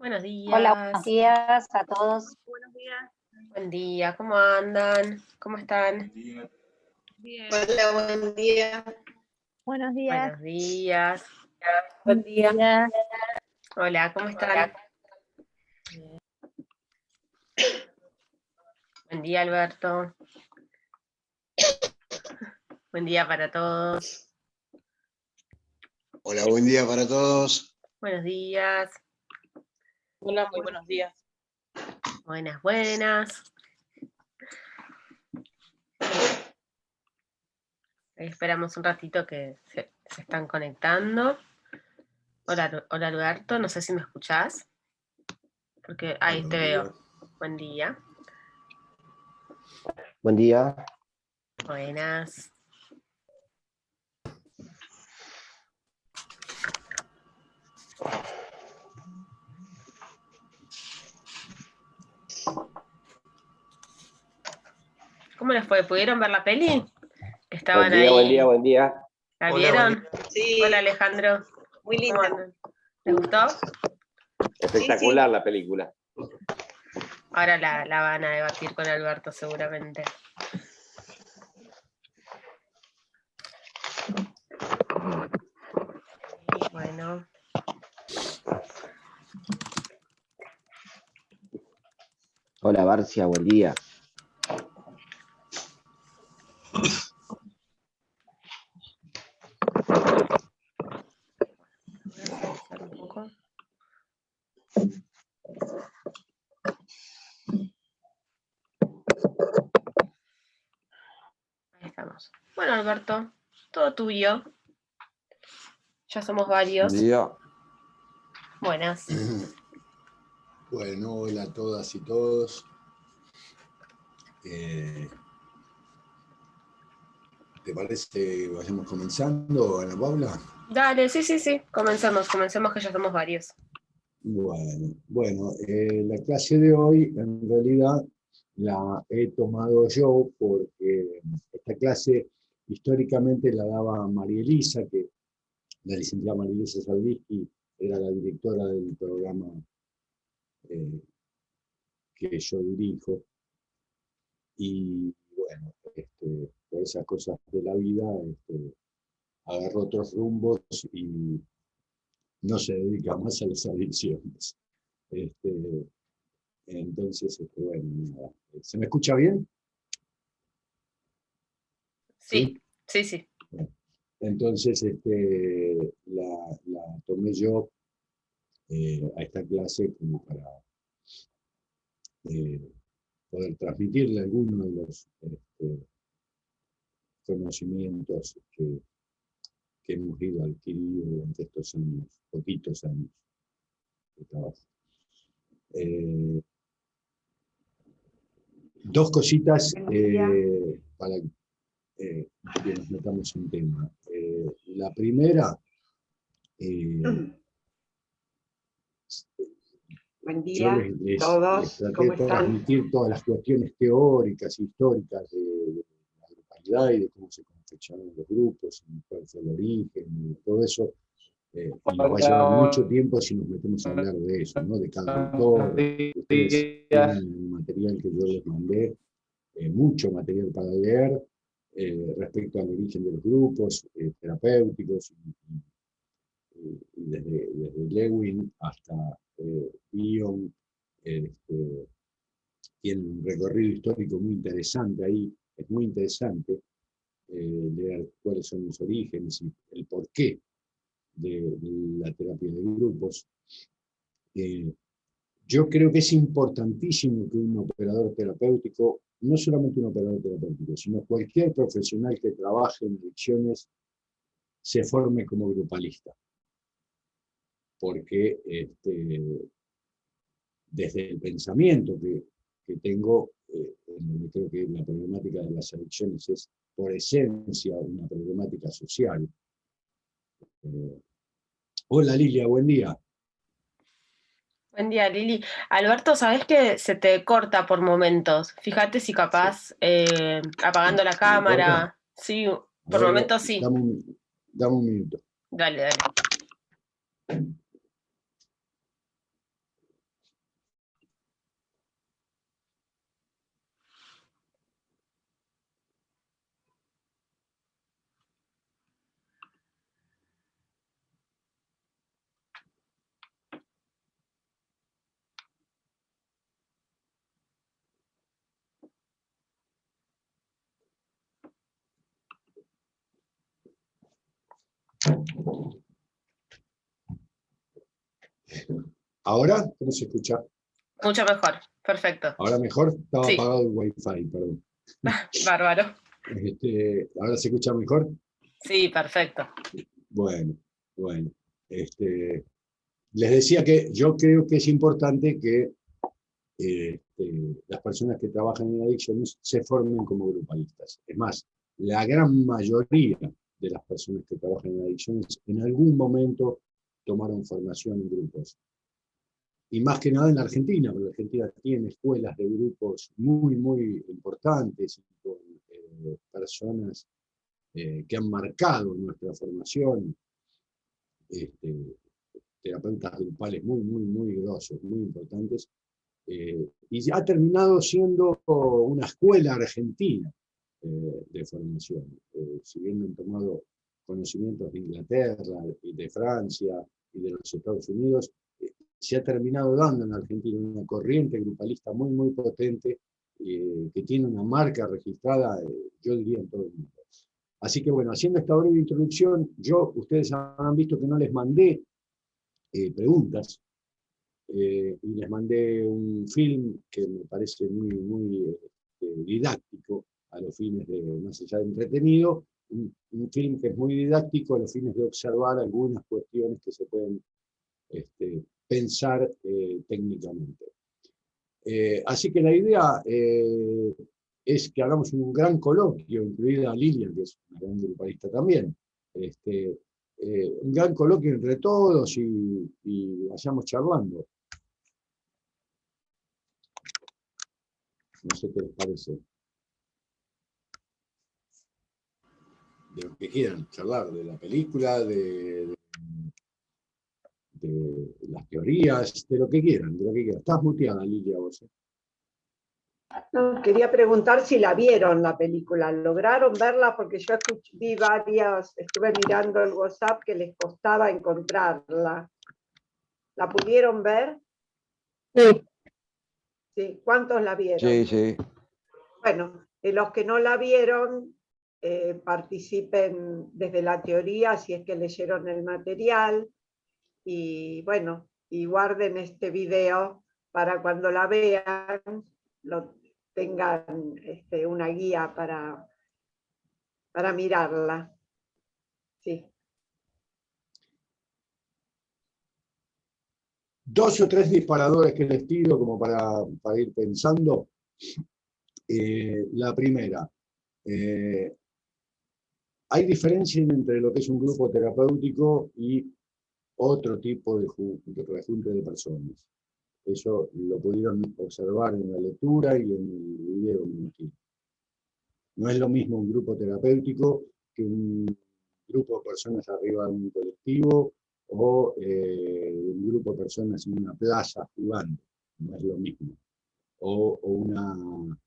Buenos Hola, buenos días. días a todos. Buenos días. Buen día, ¿cómo andan? ¿Cómo están? Bien. Hola, buen día. Buenos días. Buenos días. Buen día. Hola, ¿cómo están? Buen día, Alberto. Buen día para todos. Hola, buen día para todos. Buenos días. Hola, muy buenos días. Buenas, buenas. Esperamos un ratito que se están conectando. Hola, Alberto, no sé si me escuchás. Porque ahí te veo. Buen día. Buen día. Buenas. ¿Cómo les fue? ¿Pudieron ver la peli? Estaban Buen día, ahí. buen día, buen día. ¿La Hola, vieron? Sí, Hola, Alejandro. muy ¿Cómo linda. andan? ¿Les gustó? Espectacular la película. Ahora la van a debatir con Alberto seguramente. Bueno. Hola, Barcia, buen día. Voy a silenciar un poco. Ahí estamos. Bueno, Alberto, todo tuyo. Ya somos varios. Buen día. Buenas. Bueno, hola a todas y todos. ¿Te parece que vayamos comenzando, Ana Paula? Dale, sí. Comencemos que ya somos varios. Bueno, la clase de hoy en realidad la he tomado yo porque esta clase históricamente la daba María Elisa, que la licenciada María Elisa Salvisky era la directora del programa que yo dirijo. Y bueno, por esas cosas de la vida, agarró otros rumbos y no se dedica más a las adicciones. Entonces, bueno, nada. ¿Se me escucha bien? Sí. Bueno, entonces, la tomé yo a esta clase como para poder transmitirle algunos de los conocimientos que hemos ido adquiriendo durante estos años, poquitos años de trabajo. Dos cositas para que nos metamos en tema. La primera, Buen yo día les todos. traté ¿Cómo de están? transmitir todas las cuestiones teóricas, históricas de la grupalidad y de cómo se confeccionan los grupos, y cuál fue el origen, y todo eso. Y nos va a llevar mucho tiempo si nos metemos a hablar de eso, ¿no? De cada autor. Ustedes tienen el material que yo les mandé, mucho material para leer respecto al origen de los grupos terapéuticos, y desde Lewin hasta Bion, tiene un recorrido histórico muy interesante ahí. Es muy interesante leer cuáles son los orígenes y el porqué de la terapia de grupos. Yo creo que es importantísimo que un operador terapéutico, no solamente un operador terapéutico, sino cualquier profesional que trabaje en adicciones, se forme como grupalista. Porque desde el pensamiento que tengo, en donde creo que la problemática de las adicciones es por esencia una problemática social. Hola Lilia, buen día. Buen día, Lili. Alberto, ¿sabés que se te corta por momentos? Fíjate si capaz apagando la ¿Se me corta? cámara. Sí, por A ver, momentos sí. dame un minuto. Dale. ¿Ahora? ¿Cómo se escucha? Mucho mejor, perfecto. ¿Ahora mejor? Estaba Sí. apagado el wifi, perdón. Bárbaro. ¿Ahora se escucha mejor? Sí, perfecto. Bueno. Les decía que yo creo que es importante que las personas que trabajan en adicciones se formen como grupalistas. Es más, la gran mayoría de las personas que trabajan en adicciones en algún momento tomaron formación en grupos. Y más que nada en la Argentina, porque la Argentina tiene escuelas de grupos muy, muy importantes, y con personas que han marcado nuestra formación, terapeutas grupales muy, muy, muy grosos, muy importantes, y ha terminado siendo una escuela argentina de formación. Si bien han tomado conocimientos de Inglaterra, y de Francia y de los Estados Unidos, se ha terminado dando en Argentina una corriente grupalista muy, muy potente, que tiene una marca registrada, yo diría, en todo el mundo. Así que bueno, haciendo esta breve introducción, ustedes habrán visto que no les mandé preguntas, y les mandé un film que me parece muy, muy didáctico a los fines de, más allá de entretenido, un film que es muy didáctico a los fines de observar algunas cuestiones que se pueden pensar técnicamente. Así que la idea es que hagamos un gran coloquio, incluida Lilian, que es una gran grupalista también, un gran coloquio entre todos y vayamos charlando. No sé qué les parece. De lo que quieran charlar, de la película, de las teorías, de lo que quieran, de lo que quieran. Estás muteada, Lilia, vos. No, quería preguntar si la vieron la película, ¿lograron verla? Porque yo vi varias, estuve mirando el WhatsApp que les costaba encontrarla. ¿La pudieron ver? Sí. Sí. ¿Cuántos la vieron? Sí, sí. Bueno, de los que no la vieron, participen desde la teoría si es que leyeron el material, y bueno, y guarden este video para cuando la vean, tengan una guía para mirarla. Sí. 2 o 3 disparadores que les tiro como para ir pensando. La primera, hay diferencia entre lo que es un grupo terapéutico y otro tipo de rejunte de personas. Eso lo pudieron observar en la lectura y en el video. No es lo mismo un grupo terapéutico que un grupo de personas arriba de un colectivo o un grupo de personas en una plaza jugando. No es lo mismo. O un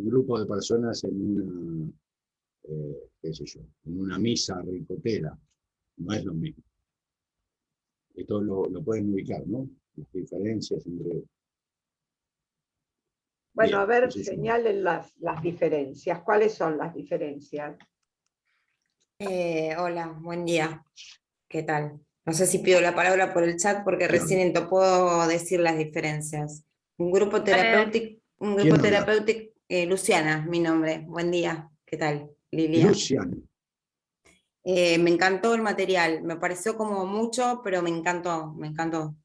grupo de personas en una, qué sé yo, en una misa ricotera. No es lo mismo. Esto lo pueden ubicar, ¿no? Las diferencias entre... Bueno, Bien, a ver, entonces, señalen las diferencias. ¿Cuáles son las diferencias? Hola, buen día. ¿Qué tal? No sé si pido la palabra por el chat porque Claro. recién te puedo decir las diferencias. Un grupo terapéutico, ¿Quién habla? Luciana, mi nombre. Buen día. ¿Qué tal, Lilia? Luciana. Me encantó el material. Me pareció como mucho, pero me encantó, me encantó.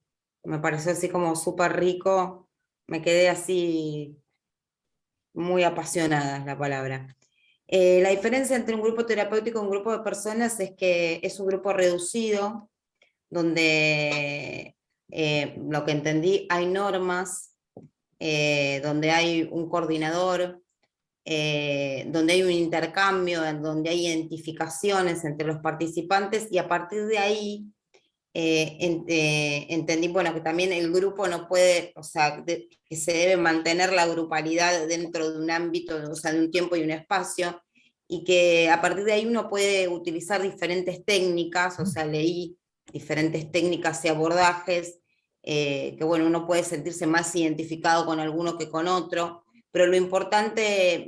Me pareció así como súper rico. Me quedé así muy apasionada, es la palabra. La diferencia entre un grupo terapéutico y un grupo de personas es que es un grupo reducido, donde lo que entendí, hay normas, donde hay un coordinador, donde hay un intercambio, donde hay identificaciones entre los participantes, y a partir de ahí entendí, bueno, que también el grupo no puede, o sea, que se debe mantener la grupalidad dentro de un ámbito, o sea, de un tiempo y un espacio, y que a partir de ahí uno puede utilizar diferentes técnicas, o sea, leí diferentes técnicas y abordajes, que bueno, uno puede sentirse más identificado con alguno que con otro, pero lo importante,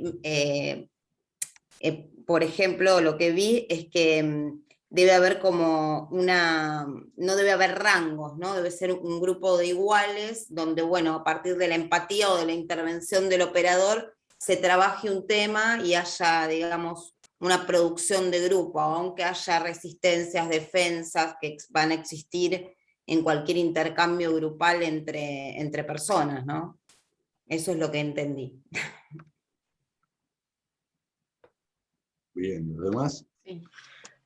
por ejemplo, lo que vi es que debe haber como no debe haber rangos, ¿no? Debe ser un grupo de iguales, donde, bueno, a partir de la empatía o de la intervención del operador, se trabaje un tema y haya, digamos, una producción de grupo, aunque haya resistencias, defensas que van a existir en cualquier intercambio grupal entre personas, ¿no? Eso es lo que entendí. Bien, ¿los demás? Sí.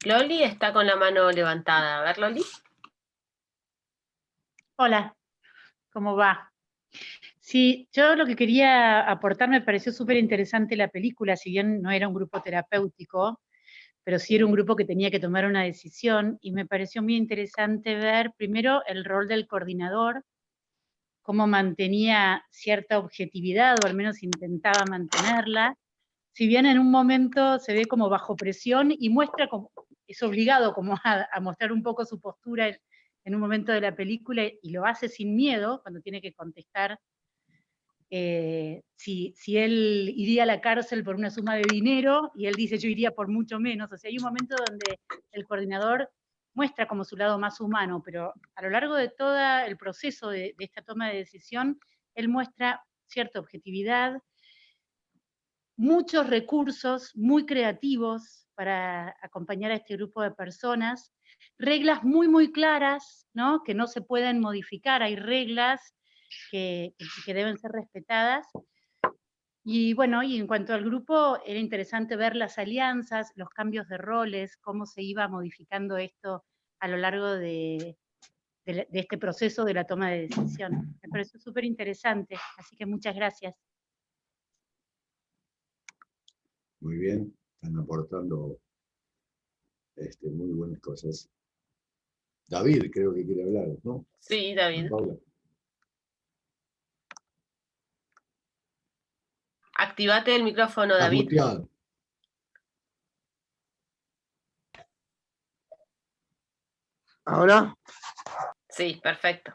Loli está con la mano levantada. A ver, Loli. Hola, ¿cómo va? Sí, yo lo que quería aportar, me pareció súper interesante la película, si bien no era un grupo terapéutico, pero sí era un grupo que tenía que tomar una decisión, y me pareció muy interesante ver primero el rol del coordinador, cómo mantenía cierta objetividad, o al menos intentaba mantenerla, si bien en un momento se ve como bajo presión y muestra como, es obligado como a mostrar un poco su postura en un momento de la película, y lo hace sin miedo cuando tiene que contestar si él iría a la cárcel por una suma de dinero, y él dice yo iría por mucho menos. O sea, hay un momento donde el coordinador muestra como su lado más humano, pero a lo largo de todo el proceso de esta toma de decisión, él muestra cierta objetividad, muchos recursos muy creativos para acompañar a este grupo de personas, reglas muy, muy claras, ¿no? Que no se pueden modificar, hay reglas que deben ser respetadas. Y bueno, y en cuanto al grupo, era interesante ver las alianzas, los cambios de roles, cómo se iba modificando esto a lo largo de este proceso de la toma de decisión. Me pareció súper interesante, así que muchas gracias. Muy bien, están aportando muy buenas cosas. David creo que quiere hablar, ¿no? Sí, David. Paula. Activate el micrófono, Estás David. muteado. ¿Ahora? Sí, perfecto.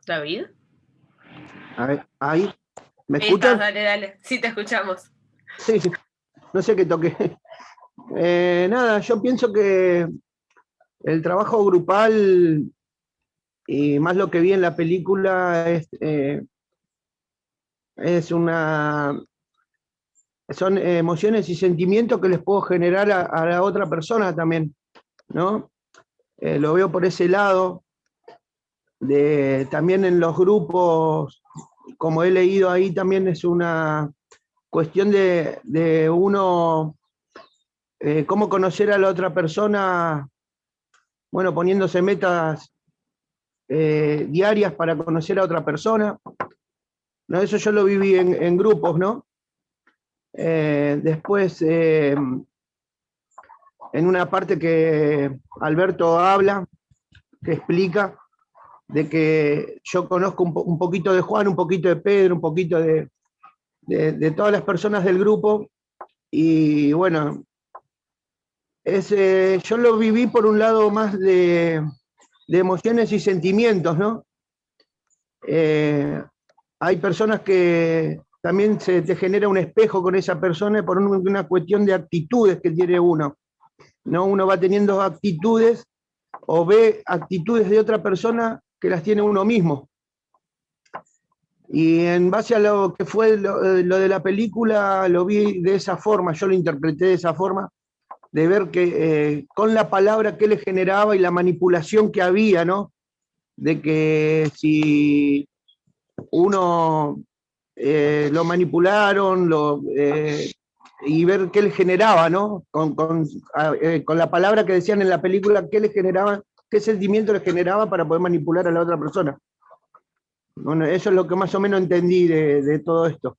¿David? A ver, ahí. ¿Me Ahí escuchan? estás, dale, dale. Sí, te escuchamos. Sí, no sé qué toqué. Nada, yo pienso que el trabajo grupal, y más lo que vi en la película, son emociones y sentimientos que les puedo generar a la otra persona también, ¿no? Lo veo por ese lado. También en los grupos, como he leído ahí, también es una cuestión de uno, cómo conocer a la otra persona, bueno, poniéndose metas diarias para conocer a otra persona. No, eso yo lo viví en grupos, ¿no? Después, en una parte que Alberto habla, que explica, de que yo conozco un poquito de Juan, un poquito de Pedro, un poquito de todas las personas del grupo, y bueno, yo lo viví por un lado más de emociones y sentimientos, ¿no? Hay personas que también se te genera un espejo con esa persona por una cuestión de actitudes que tiene uno, ¿no? Uno va teniendo actitudes o ve actitudes de otra persona que las tiene uno mismo. Y en base a lo que fue lo de la película, lo vi de esa forma, yo lo interpreté de esa forma, de ver que con la palabra que le generaba y la manipulación que había, ¿no? De que si uno lo manipularon, y ver qué le generaba, ¿no? Con la palabra que decían en la película, qué le generaba, qué sentimiento le generaba para poder manipular a la otra persona. Bueno, eso es lo que más o menos entendí de todo esto,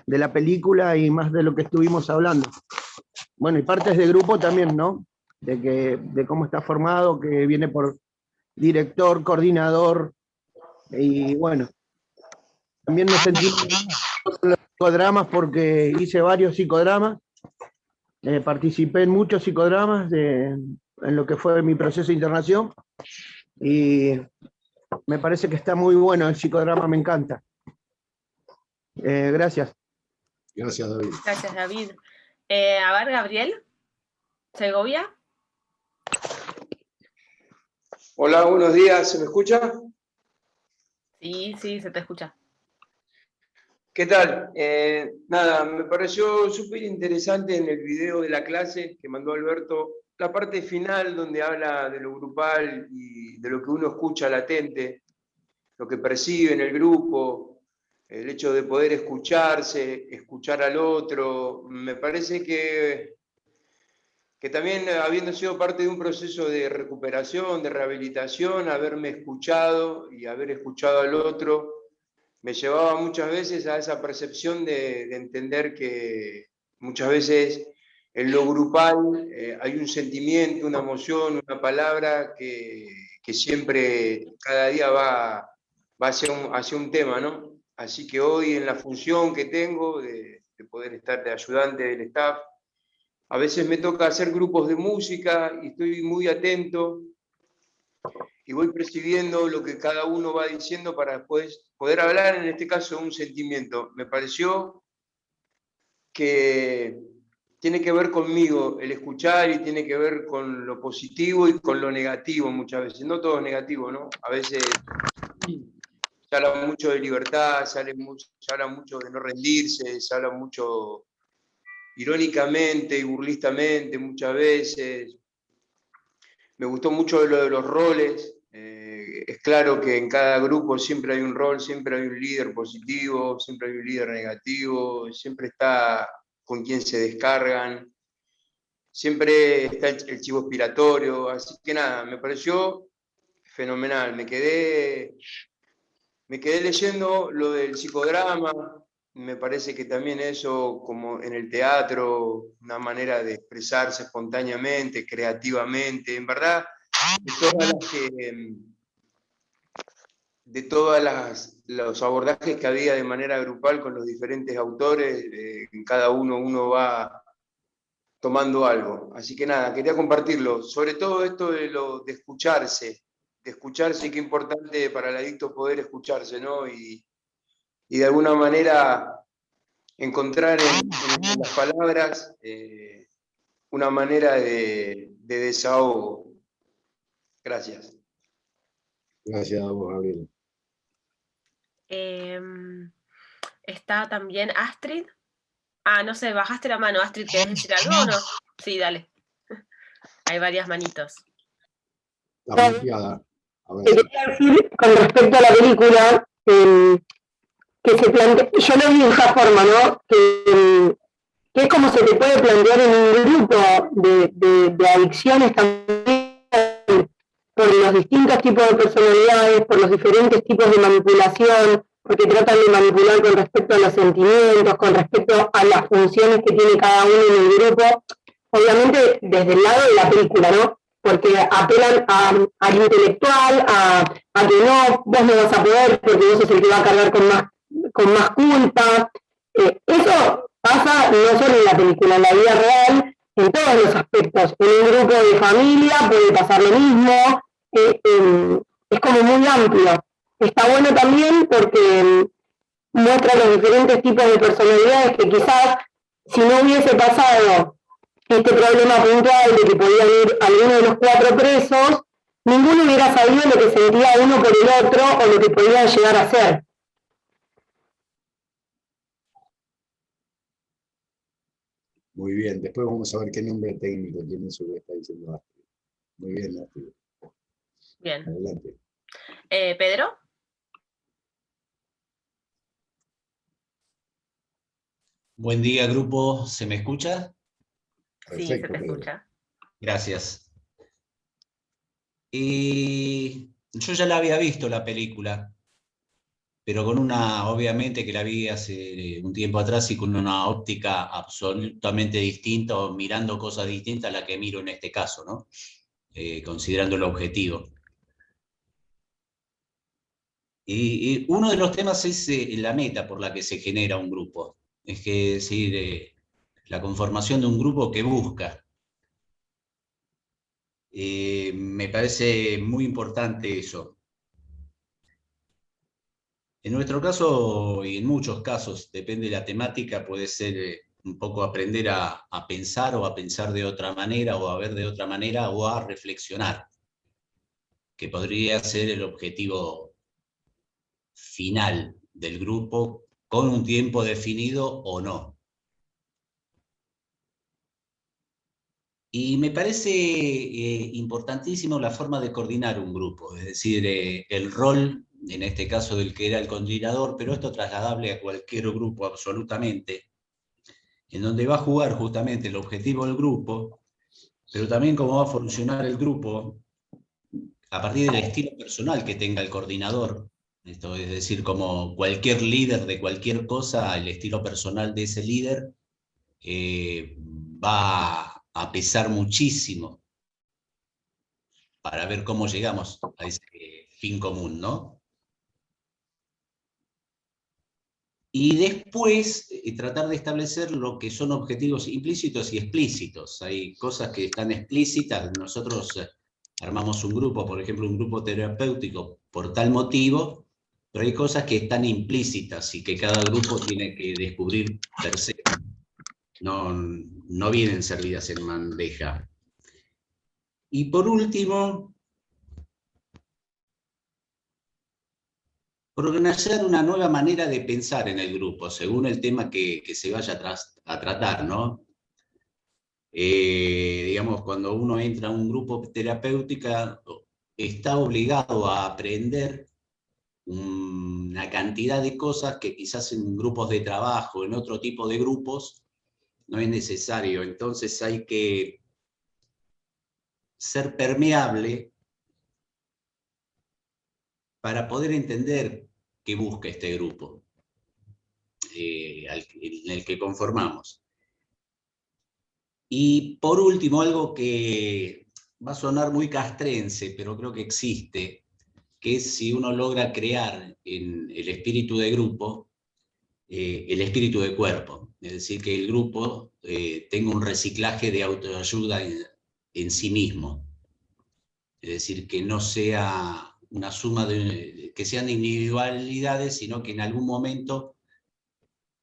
de la película y más de lo que estuvimos hablando. Bueno, y partes de grupo también, ¿no? De cómo está formado, que viene por director, coordinador, y bueno, también me sentí en los psicodramas porque hice varios psicodramas, participé en muchos psicodramas en lo que fue mi proceso de internación, y me parece que está muy bueno el psicodrama, me encanta. Gracias. Gracias, David. Gracias, David. A ver, Gabriel Segovia. Hola, buenos días, ¿se me escucha? Sí, se te escucha. ¿Qué tal? Nada, me pareció súper interesante en el video de la clase que mandó Alberto, la parte final donde habla de lo grupal y de lo que uno escucha latente, lo que percibe en el grupo, el hecho de poder escucharse, escuchar al otro. Me parece que también habiendo sido parte de un proceso de recuperación, de rehabilitación, haberme escuchado y haber escuchado al otro, me llevaba muchas veces a esa percepción de entender que muchas veces en lo grupal hay un sentimiento, una emoción, una palabra que siempre, cada día va hacia un tema, ¿no? Así que hoy en la función que tengo de poder estar de ayudante del staff, a veces me toca hacer grupos de música y estoy muy atento y voy percibiendo lo que cada uno va diciendo para después poder hablar, en este caso, de un sentimiento. Me pareció que tiene que ver conmigo el escuchar y tiene que ver con lo positivo y con lo negativo muchas veces. No todo es negativo, ¿no? A veces se habla mucho de libertad, se habla mucho de no rendirse, se habla mucho irónicamente y burlistamente muchas veces. Me gustó mucho lo de los roles. Es claro que en cada grupo siempre hay un rol, siempre hay un líder positivo, siempre hay un líder negativo, siempre está con quien se descargan, siempre está el chivo expiatorio. Así que nada, me pareció fenomenal. Me quedé leyendo lo del psicodrama. Me parece que también eso, como en el teatro, una manera de expresarse espontáneamente, creativamente, en verdad, de todos los abordajes que había de manera grupal con los diferentes autores, en cada uno va tomando algo. Así que nada, quería compartirlo. Sobre todo esto de escucharse, y qué importante para el adicto poder escucharse, ¿no? Y de alguna manera encontrar en las palabras una manera de desahogo. Gracias. Gracias a vos, Gabriel. Está también Astrid. No sé, bajaste la mano, Astrid, ¿querés decir algo o no? Sí, dale. Hay varias manitos. Está muteada. A ver. Quería decir con respecto a la película, que se plantea, yo lo vi de esa forma, ¿no? Que es como se te puede plantear en un grupo de adicciones también, por los distintos tipos de personalidades, por los diferentes tipos de manipulación, porque tratan de manipular con respecto a los sentimientos, con respecto a las funciones que tiene cada uno en el grupo, obviamente desde el lado de la película, ¿no? Porque apelan al intelectual, a que no, vos no vas a poder porque vos sos el que va a cargar con más culpa. Eso pasa no solo en la película, en la vida real, en todos los aspectos. En un grupo de familia puede pasar lo mismo, es como muy amplio. Está bueno también porque muestra los diferentes tipos de personalidades que quizás si no hubiese pasado este problema puntual de que podían ir alguno de los 4 presos, ninguno hubiera sabido lo que sentía uno por el otro o lo que podían llegar a ser. Muy bien, después vamos a ver qué nombre técnico tiene eso que está diciendo Astrid. Muy bien, Astrid. Bien. Adelante. ¿Pedro? Buen día, grupo. ¿Se me escucha? Sí, se te escucha. Gracias. Yo ya la había visto la película, pero obviamente que la vi hace un tiempo atrás y con una óptica absolutamente distinta, o mirando cosas distintas a la que miro en este caso, ¿no? Considerando el objetivo. Y uno de los temas es la meta por la que se genera un grupo. Es decir, la conformación de un grupo que busca. Me parece muy importante eso. En nuestro caso, y en muchos casos, depende de la temática, puede ser un poco aprender a pensar o a pensar de otra manera o a ver de otra manera o a reflexionar, que podría ser el objetivo final del grupo con un tiempo definido o no. Y me parece importantísimo la forma de coordinar un grupo, es decir, el rol, en este caso del que era el coordinador, pero esto trasladable a cualquier grupo absolutamente, en donde va a jugar justamente el objetivo del grupo, pero también cómo va a funcionar el grupo a partir del estilo personal que tenga el coordinador. Esto es decir, como cualquier líder de cualquier cosa, el estilo personal de ese líder va a pesar muchísimo para ver cómo llegamos a ese fin común, ¿no? Y después tratar de establecer lo que son objetivos implícitos y explícitos. Hay cosas que están explícitas, nosotros armamos un grupo, por ejemplo, un grupo terapéutico por tal motivo, pero hay cosas que están implícitas y que cada grupo tiene que descubrir per se. No vienen servidas en bandeja. Y por último, organizar una nueva manera de pensar en el grupo, según el tema que se vaya a tratar, ¿no? Digamos, cuando uno entra a un grupo terapéutico, está obligado a aprender una cantidad de cosas que quizás en grupos de trabajo, en otro tipo de grupos, no es necesario. Entonces hay que ser permeable para poder entender qué busca este grupo en el que conformamos. Y por último, algo que va a sonar muy castrense, pero creo que existe, que es si uno logra crear en el espíritu de grupo, el espíritu de cuerpo. Es decir, que el grupo tenga un reciclaje de autoayuda en sí mismo. Es decir, que no sea una suma que sean individualidades, sino que en algún momento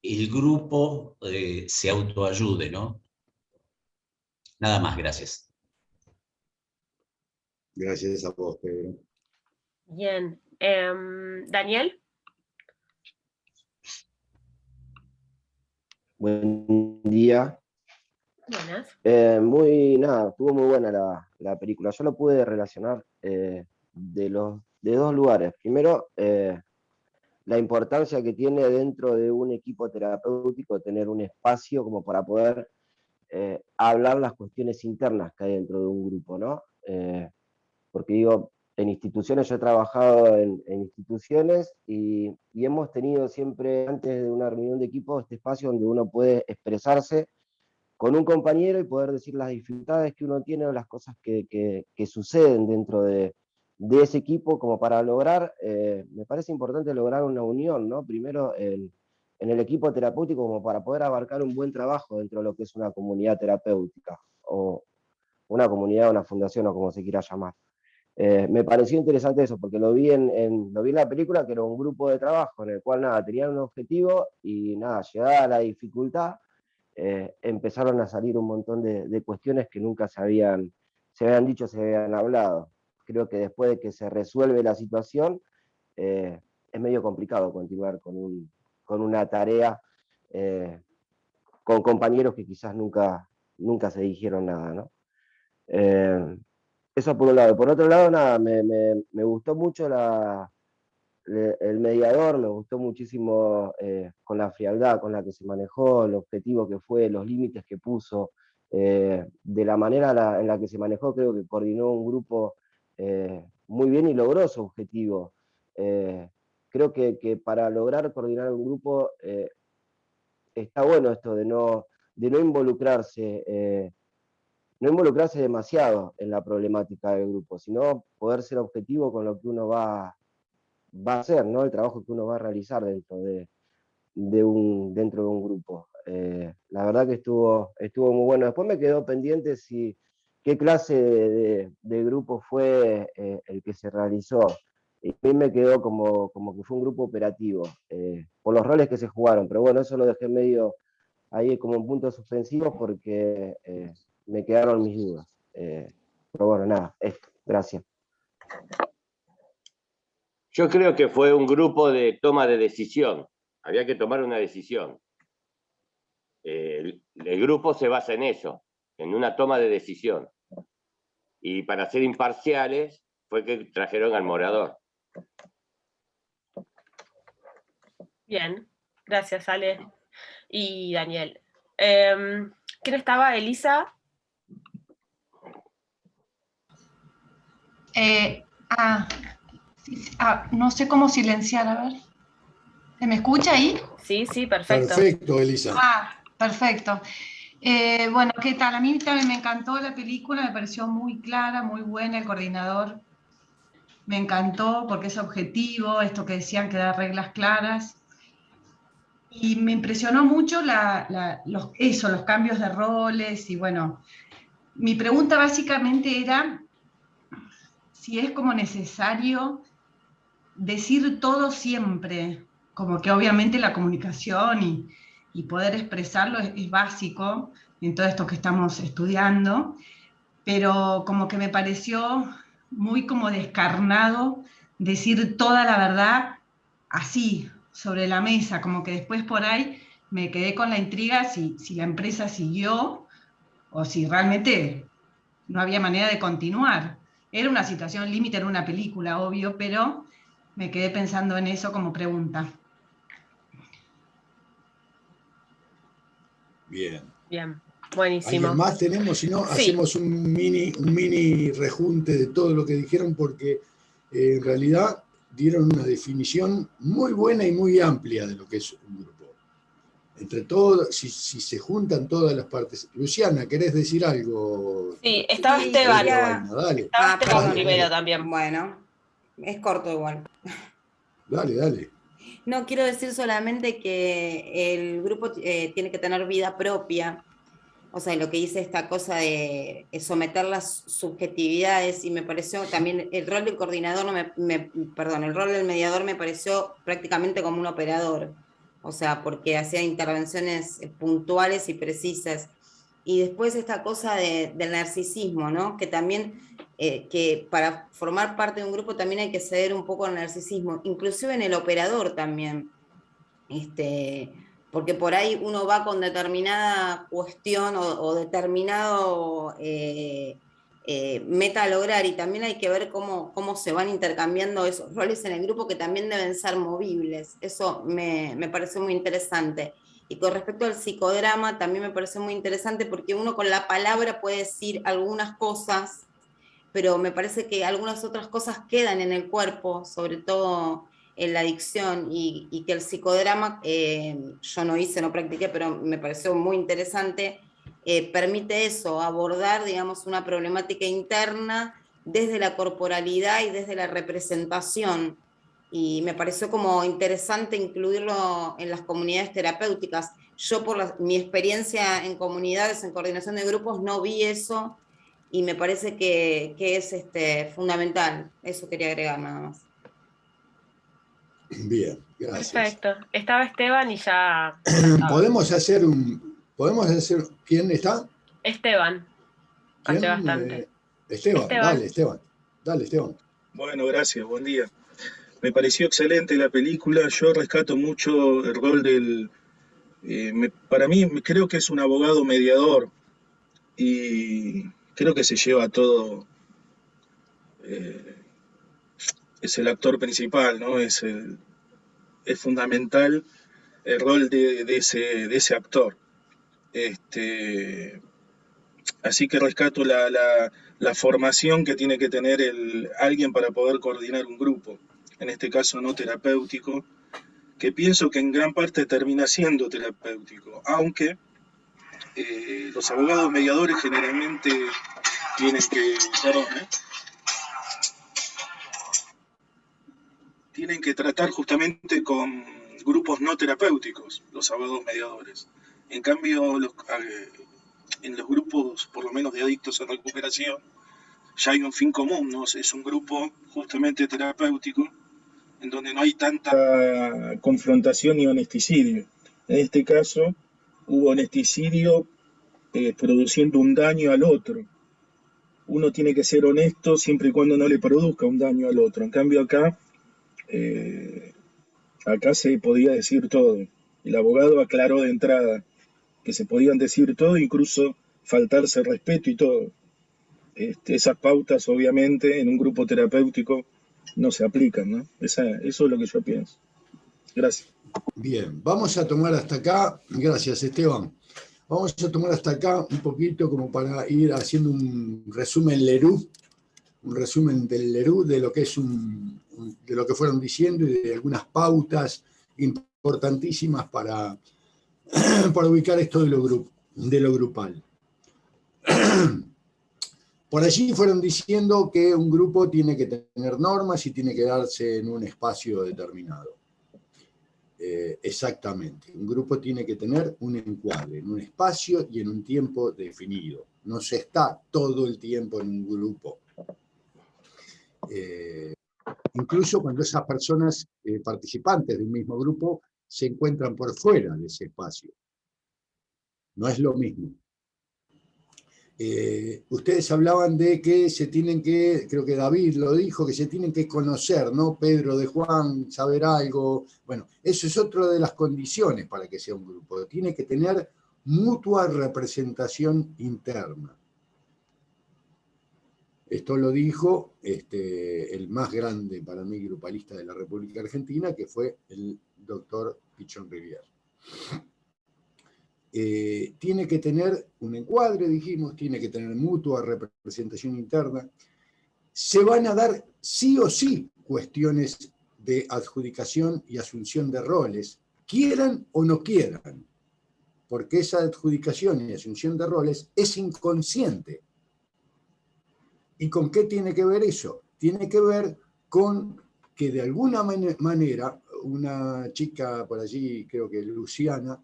el grupo se autoayude, ¿no? Nada más, gracias. Gracias a vos, Pedro. Bien. Daniel. Buen día. Buenas. Estuvo muy buena la película. Yo lo pude relacionar de dos lugares. Primero, la importancia que tiene dentro de un equipo terapéutico tener un espacio como para poder hablar las cuestiones internas que hay dentro de un grupo, ¿no? Porque digo, en instituciones, yo he trabajado en instituciones y hemos tenido siempre, antes de una reunión de equipo, este espacio donde uno puede expresarse con un compañero y poder decir las dificultades que uno tiene o las cosas que suceden dentro de ese equipo, como para lograr, me parece importante lograr una unión, ¿no? Primero en el equipo terapéutico, como para poder abarcar un buen trabajo dentro de lo que es una comunidad terapéutica, o una comunidad, una fundación, o como se quiera llamar. Me pareció interesante eso, porque lo vi en la película, que era un grupo de trabajo en el cual, nada, tenían un objetivo y, nada, llegada la dificultad, empezaron a salir un montón de cuestiones que nunca se habían dicho, se habían hablado. Creo que después de que se resuelve la situación, es medio complicado continuar con una tarea con compañeros que quizás nunca se dijeron nada, ¿no? Eso por un lado. Por otro lado, nada, me gustó mucho el mediador, me gustó muchísimo con la frialdad con la que se manejó, el objetivo que fue, los límites que puso, de la manera en la que se manejó. Creo que coordinó un grupo muy bien y logró su objetivo. Creo que para lograr coordinar un grupo está bueno esto de no involucrarse. No involucrarse demasiado en la problemática del grupo, sino poder ser objetivo con lo que uno va a hacer, ¿no? El trabajo que uno va a realizar dentro de un grupo. La verdad que estuvo muy bueno. Después me quedó pendiente qué clase de grupo fue el que se realizó. Y a mí me quedó como que fue un grupo operativo, por los roles que se jugaron, pero bueno, eso lo dejé medio ahí como un punto suspensivo porque me quedaron mis dudas. Pero bueno, nada, esto, gracias. Yo creo que fue un grupo de toma de decisión. Había que tomar una decisión. El grupo se basa en eso, en una toma de decisión. Y para ser imparciales fue que trajeron al moderador. Bien, gracias Ale y Daniel. ¿Quién estaba? ¿Elisa? No sé cómo silenciar, a ver. ¿Se me escucha ahí? Sí, sí, perfecto. Perfecto, Elisa. Perfecto. Bueno, ¿qué tal? A mí también me encantó la película, me pareció muy clara, muy buena, el coordinador me encantó porque es objetivo, esto que decían que da reglas claras. Y me impresionó mucho los cambios de roles y bueno, mi pregunta básicamente era si es como necesario decir todo siempre, como que obviamente la comunicación y poder expresarlo es básico en todo esto que estamos estudiando, pero como que me pareció muy como descarnado decir toda la verdad así, sobre la mesa, como que después por ahí me quedé con la intriga si la empresa siguió o si realmente no había manera de continuar. Era una situación límite en una película, obvio, pero me quedé pensando en eso como pregunta. Bien. Bien, buenísimo. ¿Alguien más tenemos? Si no, Sí. hacemos un mini rejunte de todo lo que dijeron, porque en realidad dieron una definición muy buena y muy amplia de lo que es un grupo. Entre todos, si se juntan todas las partes. Luciana, ¿querés decir algo? Sí, estaba Sí, Esteban. quería- Dale. Estaba Esteban dale, primero dale. también. Bueno, es corto igual. Dale. No, quiero decir solamente que el grupo tiene que tener vida propia. O sea, lo que dice esta cosa de someter las subjetividades, y me pareció también el rol del coordinador, el rol del mediador me pareció prácticamente como un operador, o sea, porque hacía intervenciones puntuales y precisas. Y después esta cosa del narcisismo, ¿no? Que también, que para formar parte de un grupo también hay que ceder un poco al narcisismo, inclusive en el operador también. Porque por ahí uno va con determinada cuestión o determinado meta a lograr, y también hay que ver cómo se van intercambiando esos roles en el grupo, que también deben ser movibles. Eso me parece muy interesante. Y con respecto al psicodrama, también me parece muy interesante porque uno con la palabra puede decir algunas cosas, pero me parece que algunas otras cosas quedan en el cuerpo, sobre todo en la dicción, y que el psicodrama, yo no practiqué, pero me pareció muy interesante, permite eso, abordar, digamos, una problemática interna desde la corporalidad y desde la representación, y me pareció como interesante incluirlo en las comunidades terapéuticas. Yo por mi experiencia en comunidades, en coordinación de grupos, no vi eso, y me parece que es fundamental. Eso quería agregar nada más. Bien, gracias. Perfecto. Estaba Esteban y ya. ¿Podemos hacer ¿quién está? Esteban. ¿Quién? Hace bastante. Esteban, dale, Esteban. Bueno, gracias, buen día. Me pareció excelente la película, yo rescato mucho el rol del... para mí, creo que es un abogado mediador, y creo que se lleva todo... es el actor principal, ¿no? Es fundamental el rol de ese actor. Así que rescato la formación que tiene que tener alguien para poder coordinar un grupo, en este caso no terapéutico, que pienso que en gran parte termina siendo terapéutico, aunque los abogados mediadores generalmente tienen que tratar justamente con grupos no terapéuticos, los abogados mediadores. En cambio, en los grupos, por lo menos de adictos en recuperación, ya hay un fin común, ¿no? Es un grupo justamente terapéutico en donde no hay tanta confrontación ni honesticidio. En este caso, hubo honesticidio produciendo un daño al otro. Uno tiene que ser honesto siempre y cuando no le produzca un daño al otro. En cambio acá se podía decir todo. El abogado aclaró de entrada que se podían decir todo, incluso faltarse respeto y todo. Esas pautas obviamente en un grupo terapéutico no se aplican, ¿no? Eso es lo que yo pienso. Gracias. Bien, vamos a tomar hasta acá, gracias Esteban, vamos a tomar hasta acá un poquito como para ir haciendo un resumen Lerú, un resumen del Lerú de lo que es de lo que fueron diciendo y de algunas pautas importantísimas para ubicar esto de lo grupal. Por allí fueron diciendo que un grupo tiene que tener normas y tiene que darse en un espacio determinado. Exactamente, un grupo tiene que tener un encuadre, en un espacio y en un tiempo definido. No se está todo el tiempo en un grupo. Incluso cuando esas personas participantes del mismo grupo se encuentran por fuera de ese espacio. No es lo mismo. Ustedes hablaban de que se tienen que, creo que David lo dijo, que se tienen que conocer, ¿no? Pedro de Juan, saber algo. Bueno, eso es otra de las condiciones para que sea un grupo. Tiene que tener mutua representación interna. Esto lo dijo el más grande para mí grupalista de la República Argentina, que fue el doctor Pichón Rivière. Tiene que tener un encuadre, dijimos, tiene que tener mutua representación interna. Se van a dar sí o sí cuestiones de adjudicación y asunción de roles, quieran o no quieran, porque esa adjudicación y asunción de roles es inconsciente. ¿Y con qué tiene que ver eso? Tiene que ver con que de alguna manera, una chica por allí, creo que Luciana,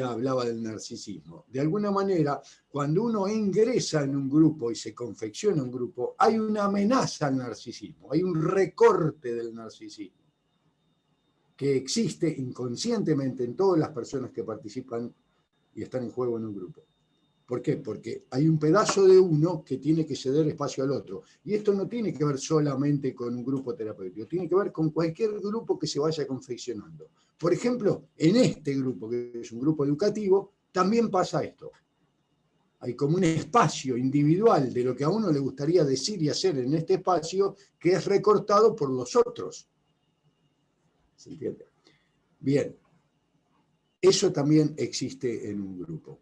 hablaba del narcisismo. De alguna manera, cuando uno ingresa en un grupo y se confecciona un grupo, hay una amenaza al narcisismo, hay un recorte del narcisismo que existe inconscientemente en todas las personas que participan y están en juego en un grupo. ¿Por qué? Porque hay un pedazo de uno que tiene que ceder espacio al otro. Y esto no tiene que ver solamente con un grupo terapéutico, tiene que ver con cualquier grupo que se vaya confeccionando. Por ejemplo, en este grupo, que es un grupo educativo, también pasa esto. Hay como un espacio individual de lo que a uno le gustaría decir y hacer en este espacio que es recortado por los otros. ¿Se entiende? Bien. Eso también existe en un grupo.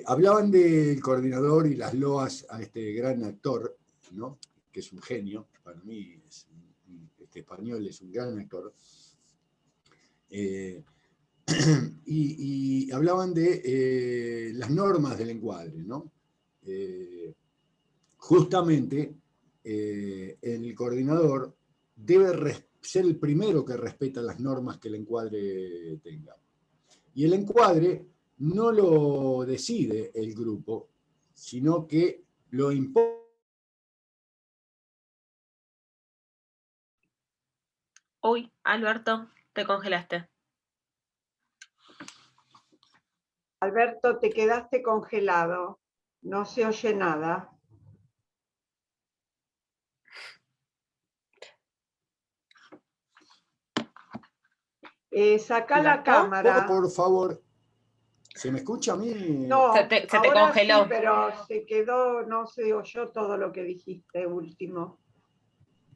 Hablaban del coordinador y las loas a este gran actor, ¿no? Que es un genio, para mí este español es un gran actor, y hablaban de las normas del encuadre, ¿no? Justamente el coordinador debe ser el primero que respeta las normas que el encuadre tenga. Y el encuadre no lo decide el grupo, sino que lo impone. Uy, Alberto, te congelaste. Alberto, te quedaste congelado. No se oye nada. Saca la cámara. Por favor. ¿Se me escucha a mí? No, se te ahora congeló. sí, pero se quedó, no se oyó todo lo que dijiste último.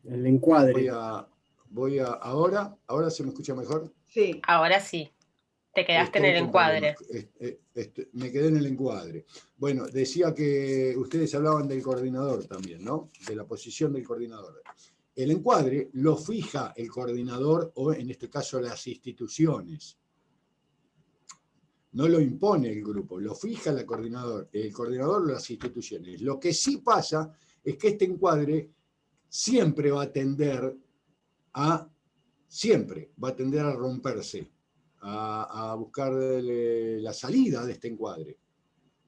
El encuadre. ¿Ahora se me escucha mejor? Sí. Ahora sí. Te quedaste en el encuadre. Me quedé en el encuadre. Bueno, decía que ustedes hablaban del coordinador también, ¿no? De la posición del coordinador. El encuadre lo fija el coordinador o, en este caso, las instituciones. No lo impone el grupo, lo fija el coordinador o las instituciones. Lo que sí pasa es que este encuadre siempre va a tender a romperse, a buscar la salida de este encuadre.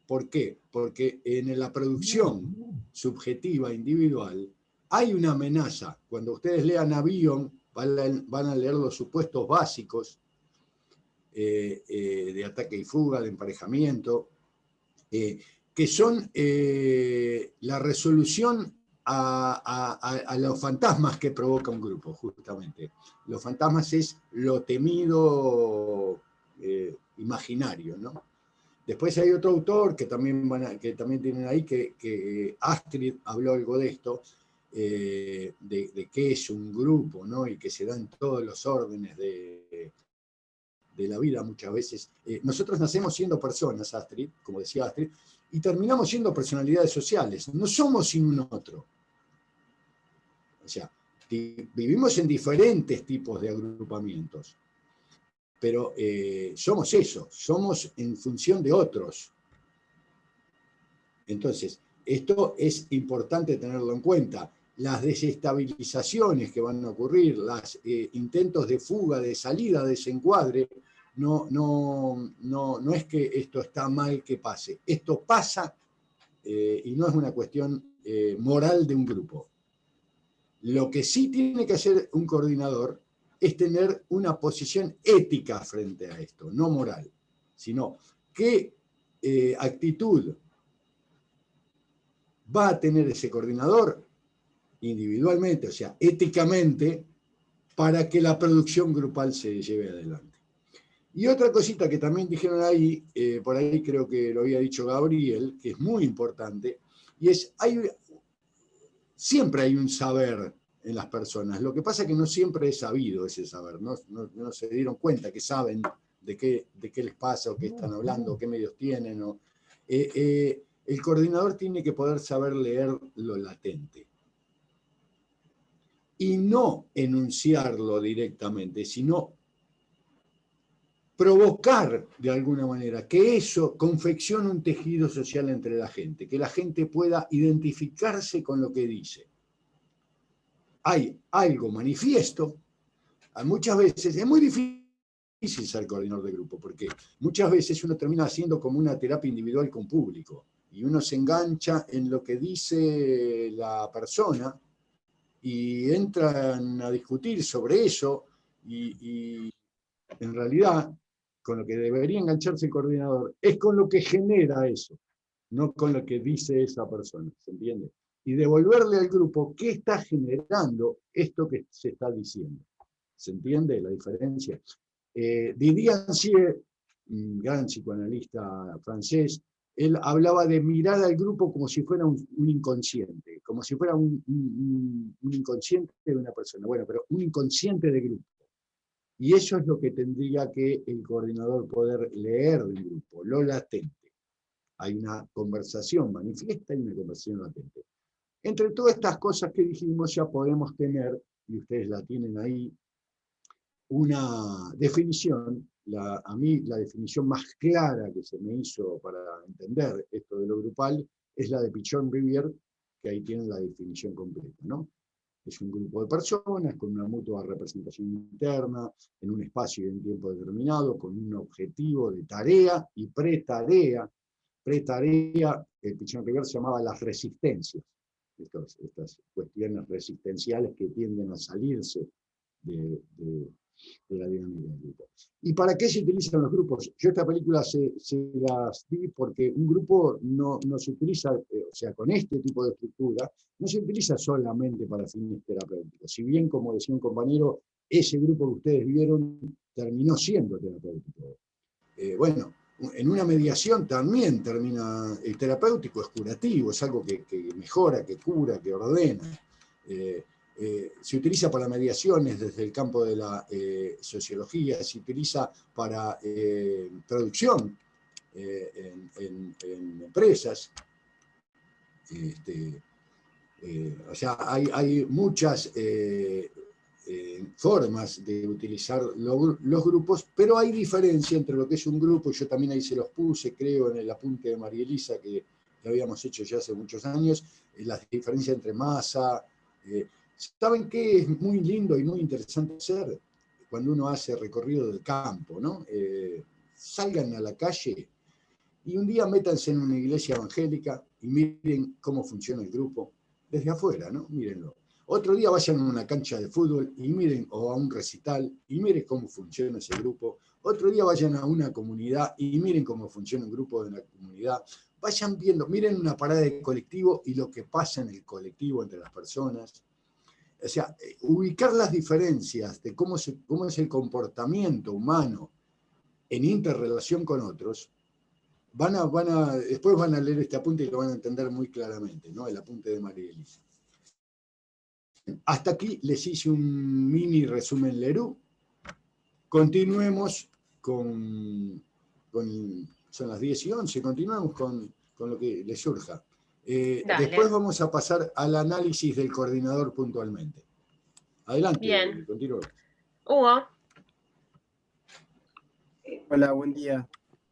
¿Por qué? Porque en la producción subjetiva individual hay una amenaza. Cuando ustedes lean Avión, van a leer los supuestos básicos de ataque y fuga, de emparejamiento, que son la resolución a los fantasmas que provoca un grupo, justamente. Los fantasmas es lo temido imaginario, ¿no? Después hay otro autor que también tienen ahí, que Astrid habló algo de esto, de qué es un grupo, ¿no? Y que se dan todos los órdenes de la vida muchas veces. Nosotros nacemos siendo personas, Astrid, como decía Astrid, y terminamos siendo personalidades sociales. No somos sin un otro. O sea, vivimos en diferentes tipos de agrupamientos, pero somos eso, somos en función de otros. Entonces, esto es importante tenerlo en cuenta. Las desestabilizaciones que van a ocurrir, los intentos de fuga, de salida de ese encuadre, no es que esto está mal que pase. Esto pasa y no es una cuestión moral de un grupo. Lo que sí tiene que hacer un coordinador es tener una posición ética frente a esto, no moral, sino qué actitud va a tener ese coordinador individualmente, o sea, éticamente, para que la producción grupal se lleve adelante. Y otra cosita que también dijeron ahí, por ahí creo que lo había dicho Gabriel, que es muy importante, y es, siempre hay un saber en las personas. Lo que pasa es que no siempre es sabido ese saber, no se dieron cuenta que saben de qué les pasa, o qué están hablando, o qué medios tienen. El coordinador tiene que poder saber leer lo latente. Y no enunciarlo directamente, sino provocar de alguna manera que eso confeccione un tejido social entre la gente, que la gente pueda identificarse con lo que dice. Hay algo manifiesto, muchas veces es muy difícil ser coordinador de grupo, porque muchas veces uno termina haciendo como una terapia individual con público, y uno se engancha en lo que dice la persona, y entran a discutir sobre eso, y en realidad, con lo que debería engancharse el coordinador, es con lo que genera eso, no con lo que dice esa persona, ¿se entiende? Y devolverle al grupo qué está generando esto que se está diciendo. ¿Se entiende la diferencia? Didier Ancier, un gran psicoanalista francés, él hablaba de mirar al grupo como si fuera un inconsciente, como si fuera un inconsciente de una persona. Bueno, pero un inconsciente de grupo. Y eso es lo que tendría que el coordinador poder leer del grupo, lo latente. Hay una conversación manifiesta y una conversación latente. Entre todas estas cosas que dijimos ya podemos tener, y ustedes la tienen ahí, una definición. A mí la definición más clara que se me hizo para entender esto de lo grupal es la de Pichon-Rivière, que ahí tienen la definición completa, ¿no? Es un grupo de personas con una mutua representación interna, en un espacio y en un tiempo determinado, con un objetivo de tarea y pretarea. Pretarea, el Pichon-Rivière se llamaba las resistencias, estas cuestiones resistenciales que tienden a salirse de la dinámica del grupo. ¿Y para qué se utilizan los grupos? Yo esta película se las di porque un grupo no se utiliza, o sea, con este tipo de estructura, no se utiliza solamente para fines terapéuticos. Si bien, como decía un compañero, ese grupo que ustedes vieron terminó siendo terapéutico. Bueno, en una mediación también termina, el terapéutico es curativo, es algo que mejora, que cura, que ordena. Se utiliza para mediaciones desde el campo de la sociología, se utiliza para producción en empresas. O sea, hay muchas formas de utilizar los grupos, pero hay diferencia entre lo que es un grupo, yo también ahí se los puse, creo, en el apunte de María Elisa que habíamos hecho ya hace muchos años, la diferencia entre masa. ¿Saben qué es muy lindo y muy interesante hacer cuando uno hace recorrido del campo, ¿no? Salgan a la calle Y un día métanse en una iglesia evangélica y miren cómo funciona el grupo desde afuera, ¿no? Mírenlo. Otro día vayan a una cancha de fútbol y miren, o a un recital, y miren cómo funciona ese grupo. Otro día vayan a una comunidad y miren cómo funciona un grupo de una comunidad. Vayan viendo, miren una parada de colectivo y lo que pasa en el colectivo entre las personas. O sea, ubicar las diferencias de cómo es el comportamiento humano en interrelación con otros, después van a leer este apunte y lo van a entender muy claramente, ¿no? El apunte de María Elisa. Hasta aquí les hice un mini resumen Leroux. Continuemos con son las 10:11, continuemos con lo que les surja. Después vamos a pasar al análisis del coordinador puntualmente. Adelante, Bien. continúa. Hugo. Hola, buen día.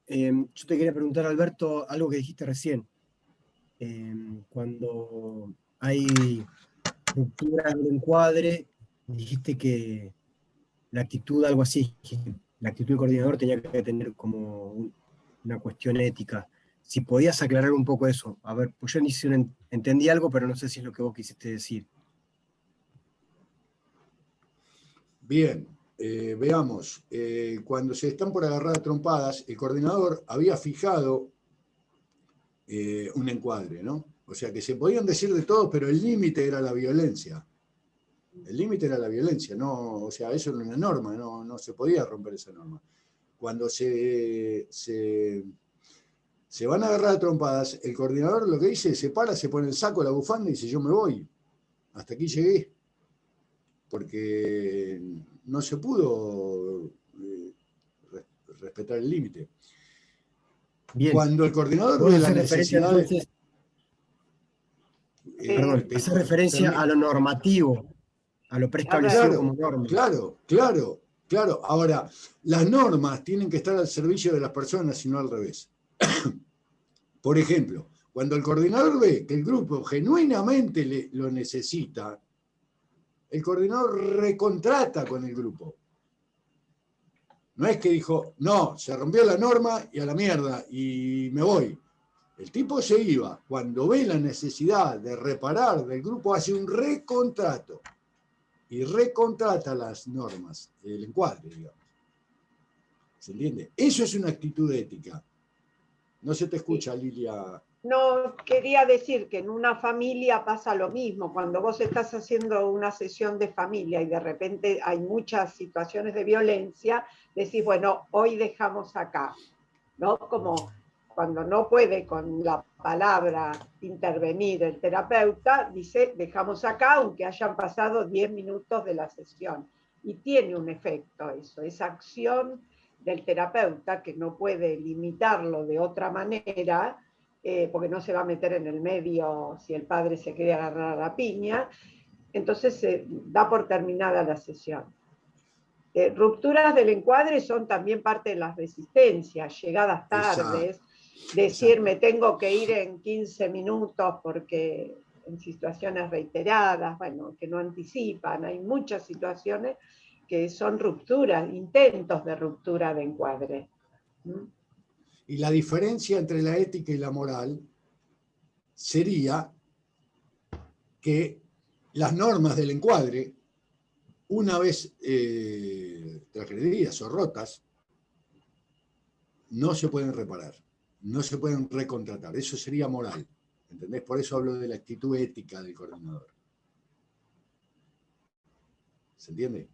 Yo te quería preguntar, Alberto, algo que dijiste recién. Cuando hay rupturas del encuadre, dijiste que la actitud, algo así, que la actitud del coordinador tenía que tener como una cuestión ética. Si podías aclarar un poco eso. A ver, pues yo entendí algo, pero no sé si es lo que vos quisiste decir. Bien, veamos. Cuando se están por agarrar a trompadas, el coordinador había fijado un encuadre, ¿no? O sea que se podían decir de todo, pero el límite era la violencia. El límite era la violencia, no, o sea, eso era una norma, no se podía romper esa norma. Cuando se van a agarrar a trompadas, el coordinador lo que dice, se para, se pone el saco, la bufanda y dice, yo me voy. Hasta aquí llegué. Porque no se pudo respetar el límite. Cuando el coordinador ve la necesidad... Entonces, perdón, hace referencia a lo normativo, a lo preestablecido como norma. Claro. Ahora, las normas tienen que estar al servicio de las personas y no al revés. Por ejemplo, cuando el coordinador ve que el grupo genuinamente lo necesita, el coordinador recontrata con el grupo. No es que dijo, no, se rompió la norma y a la mierda y me voy. El tipo se iba. Cuando ve la necesidad de reparar del grupo, hace un recontrato. Y recontrata las normas, el encuadre, digamos. ¿Se entiende? Eso es una actitud ética. No se te escucha, Lilia. No, quería decir que en una familia pasa lo mismo. Cuando vos estás haciendo una sesión de familia y de repente hay muchas situaciones de violencia, decís, bueno, hoy dejamos acá, ¿no? Como cuando no puede con la palabra intervenir el terapeuta, dice, dejamos acá, aunque hayan pasado 10 minutos de la sesión. Y tiene un efecto eso, esa acción del terapeuta, que no puede limitarlo de otra manera, porque no se va a meter en el medio si el padre se quiere agarrar a la piña, entonces se da por terminada la sesión. Rupturas del encuadre son también parte de las resistencias, llegadas tardes, decir me tengo que ir en 15 minutos porque en situaciones reiteradas, bueno, que no anticipan, hay muchas situaciones que son rupturas, intentos de ruptura de encuadre. Y la diferencia entre la ética y la moral sería que las normas del encuadre, una vez transgredidas o rotas, no se pueden reparar, no se pueden recontratar. Eso sería moral. ¿Entendés? Por eso hablo de la actitud ética del coordinador. ¿Se entiende?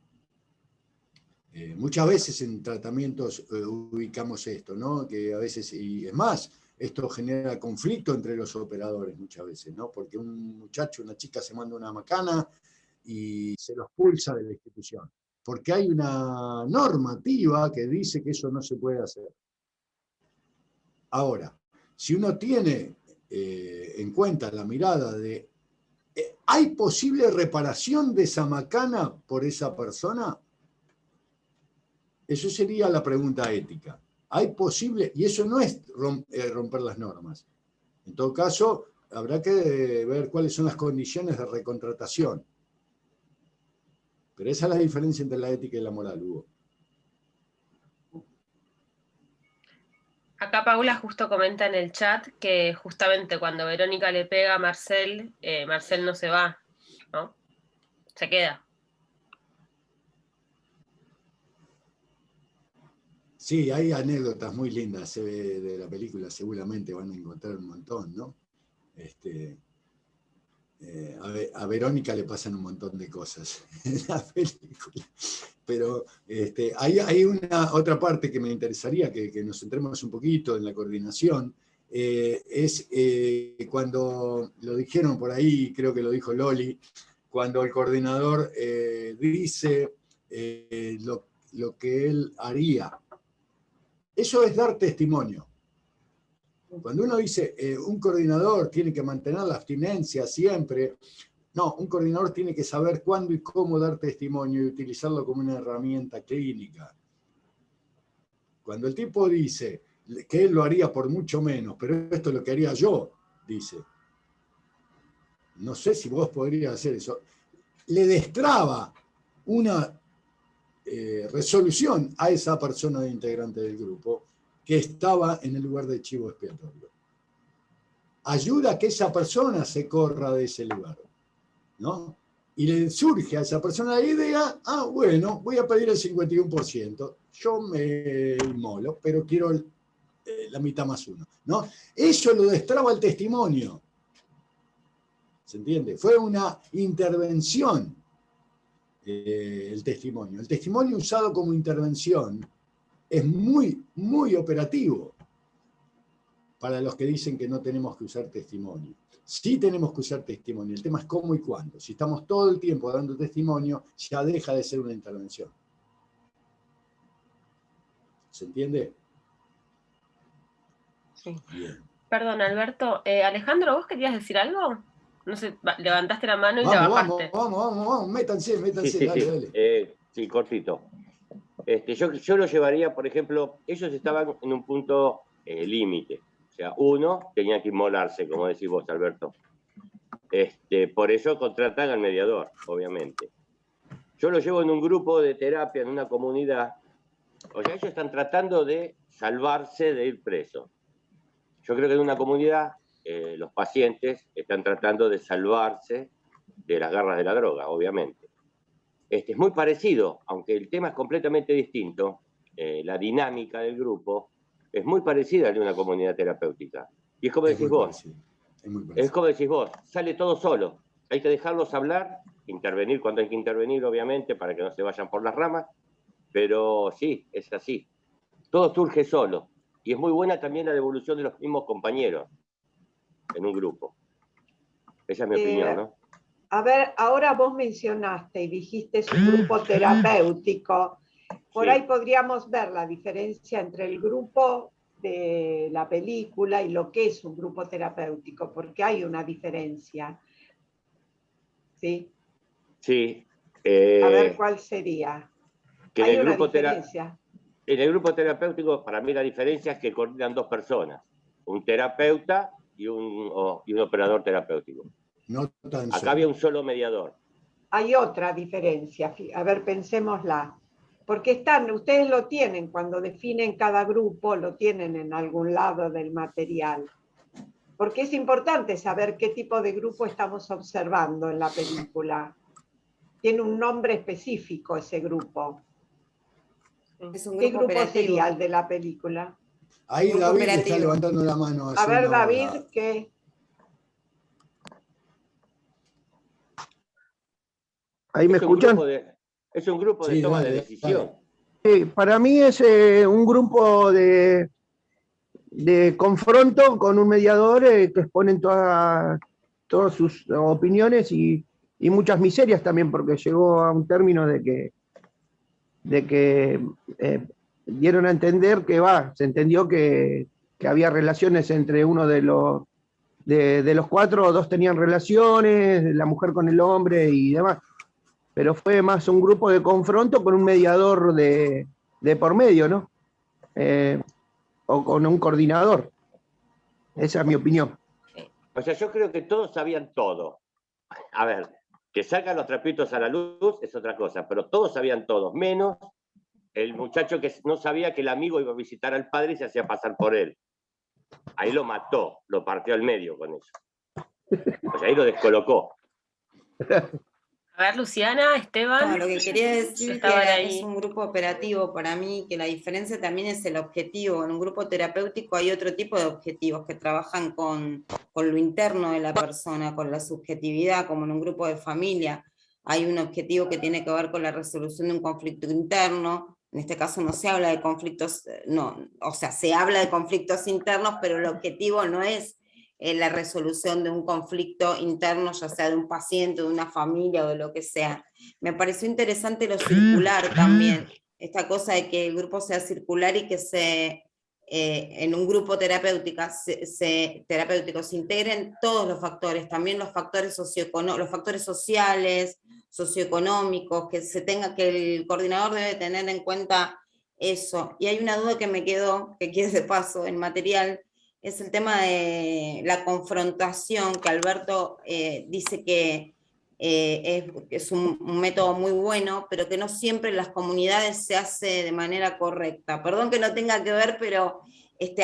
Muchas veces en tratamientos ubicamos esto, ¿no? Que a veces, y es más, esto genera conflicto entre los operadores muchas veces, ¿no? Porque un muchacho, una chica se manda una macana y se los expulsa de la institución. Porque hay una normativa que dice que eso no se puede hacer. Ahora, si uno tiene en cuenta la mirada de ¿hay posible reparación de esa macana por esa persona? Eso sería la pregunta ética. ¿Hay posible? Y eso no es romper las normas. En todo caso, habrá que ver cuáles son las condiciones de recontratación. Pero esa es la diferencia entre la ética y la moral, Hugo. Acá Paula justo comenta en el chat que justamente cuando Verónica le pega a Marcel, Marcel no se va, ¿no? Se queda. Sí, hay anécdotas muy lindas de la película, seguramente van a encontrar un montón, ¿no? A Verónica le pasan un montón de cosas en la película, pero hay una otra parte que me interesaría que nos centremos un poquito en la coordinación, es cuando lo dijeron por ahí, creo que lo dijo Loli, cuando el coordinador dice lo que él haría. Eso es dar testimonio. Cuando uno dice un coordinador tiene que mantener la abstinencia siempre, no, un coordinador tiene que saber cuándo y cómo dar testimonio y utilizarlo como una herramienta clínica. Cuando el tipo dice que él lo haría por mucho menos, pero esto es lo que haría yo, dice, no sé si vos podrías hacer eso, le destraba una resolución a esa persona de integrante del grupo que estaba en el lugar de chivo expiatorio. Ayuda a que esa persona se corra de ese lugar, ¿no? Y le surge a esa persona la idea, bueno, voy a pedir el 51%, yo me inmolo, pero quiero la mitad más uno, ¿no? Eso lo destraba el testimonio, ¿se entiende? Fue una intervención el testimonio. El testimonio usado como intervención es muy, muy operativo para los que dicen que no tenemos que usar testimonio. Sí tenemos que usar testimonio, el tema es cómo y cuándo. Si estamos todo el tiempo dando testimonio, ya deja de ser una intervención. ¿Se entiende? Sí. Bien. Perdón, Alberto. Alejandro, ¿vos querías decir algo? No sé, levantaste la mano y la bajaste. Vamos, métanse, Sí, dale. Sí, cortito. Yo lo llevaría, por ejemplo, ellos estaban en un punto límite. O sea, uno tenía que inmolarse, como decís vos, Alberto. Por eso contratan al mediador, obviamente. Yo lo llevo en un grupo de terapia, en una comunidad. O sea, ellos están tratando de salvarse de ir preso. Yo creo que en una comunidad los pacientes están tratando de salvarse de las garras de la droga, obviamente. Es muy parecido, aunque el tema es completamente distinto, la dinámica del grupo es muy parecida a la de una comunidad terapéutica. Y es como decís vos, sale todo solo. Hay que dejarlos hablar, intervenir cuando hay que intervenir, obviamente, para que no se vayan por las ramas, pero sí, es así. Todo surge solo. Y es muy buena también la devolución de los mismos compañeros en un grupo. Esa es mi opinión, ¿no? A ver, ahora vos mencionaste y dijiste es un grupo terapéutico. Por ahí podríamos ver la diferencia entre el grupo de la película y lo que es un grupo terapéutico, porque hay una diferencia. ¿Sí? Sí. A ver cuál sería. Que hay una diferencia. En el grupo terapéutico, para mí la diferencia es que coordinan dos personas, un terapeuta y un operador terapéutico. No tan Acá había un solo mediador. Hay otra diferencia, a ver, pensémosla. Porque ustedes lo tienen, cuando definen cada grupo, lo tienen en algún lado del material. Porque es importante saber qué tipo de grupo estamos observando en la película. Tiene un nombre específico ese grupo. Es un ¿Qué grupo grupo operativo. sería el de la película? Ahí David está levantando la mano. A ver, David, ¿qué? ¿Ahí me escuchan? Es un grupo de toma de decisión. Para mí es un grupo de confronto con un mediador que exponen todas sus opiniones y muchas miserias también, porque llegó a un término de que dieron a entender que se entendió que había relaciones entre uno de los cuatro, dos tenían relaciones, la mujer con el hombre y demás. Pero fue más un grupo de confronto con un mediador de por medio, ¿no? O con un coordinador. Esa es mi opinión. O sea, yo creo que todos sabían todo. A ver, que sacan los trapitos a la luz es otra cosa, pero todos sabían todo, menos el muchacho que no sabía que el amigo iba a visitar al padre y se hacía pasar por él. Ahí lo mató, lo partió al medio con eso. O sea, ahí lo descolocó. A ver, Luciana, Esteban. No, lo que quería decir estaban que ahí. es un grupo operativo para mí, que la diferencia también es el objetivo. En un grupo terapéutico hay otro tipo de objetivos que trabajan con lo interno de la persona, con la subjetividad, como en un grupo de familia. Hay un objetivo que tiene que ver con la resolución de un conflicto interno. En este caso no se habla de conflictos, no, o sea, se habla de conflictos internos, pero el objetivo no es la resolución de un conflicto interno, ya sea de un paciente, de una familia o de lo que sea. Me pareció interesante lo circular también, esta cosa de que el grupo sea circular y que en un grupo terapéutico se integren todos los factores, también los factores sociales, socioeconómicos, que el coordinador debe tener en cuenta eso. Y hay una duda que me quedó, que quiere de paso, en material, es el tema de la confrontación, que Alberto dice que es un método muy bueno, pero que no siempre en las comunidades se hace de manera correcta. Perdón que no tenga que ver, pero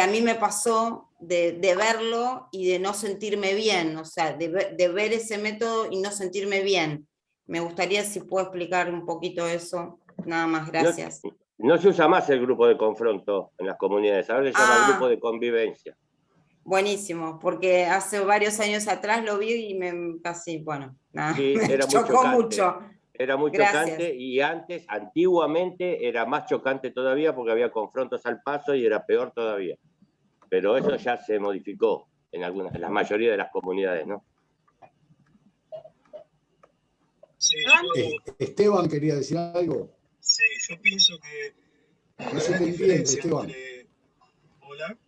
a mí me pasó de verlo y de no sentirme bien, o sea, de ver ese método y no sentirme bien. Me gustaría si puedo explicar un poquito eso. Nada más, gracias. No se usa más el grupo de confronto en las comunidades, ahora se llama grupo de convivencia. Buenísimo, porque hace varios años atrás lo vi y casi, bueno, nada, Sí, me era chocó muy mucho. Era muy chocante y antiguamente era más chocante todavía porque había confrontos al paso y era peor todavía. Pero eso ya se modificó en la mayoría de las comunidades, ¿no? Sí, Esteban quería decir algo. Sí, yo pienso que no se te entiende, Esteban. Hola.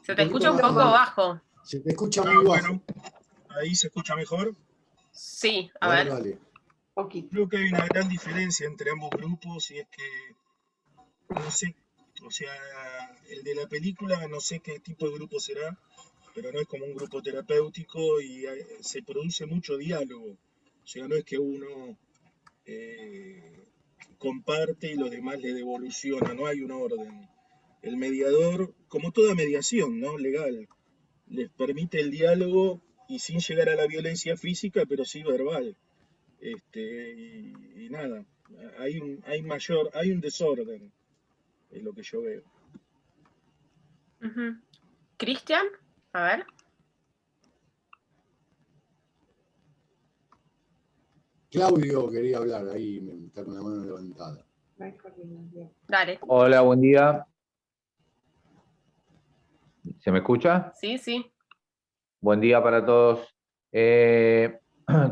Se te escucha un poco bajo. Se te escucha muy bajo. Bueno, ahí se escucha mejor. Sí, a ver. Dale. Creo que hay una gran diferencia entre ambos grupos y es que, no sé, o sea, el de la película no sé qué tipo de grupo será, pero no es como un grupo terapéutico y se produce mucho diálogo. O sea, no es que uno comparte y los demás le devoluciona, no hay un orden. El mediador, como toda mediación, ¿no? Legal, les permite el diálogo y sin llegar a la violencia física, pero sí verbal. Y nada, hay un desorden, es lo que yo veo. Cristian, a ver. Claudio quería hablar, ahí está con la mano levantada. Dale. Hola, buen día. ¿Se me escucha? Sí, sí. Buen día para todos.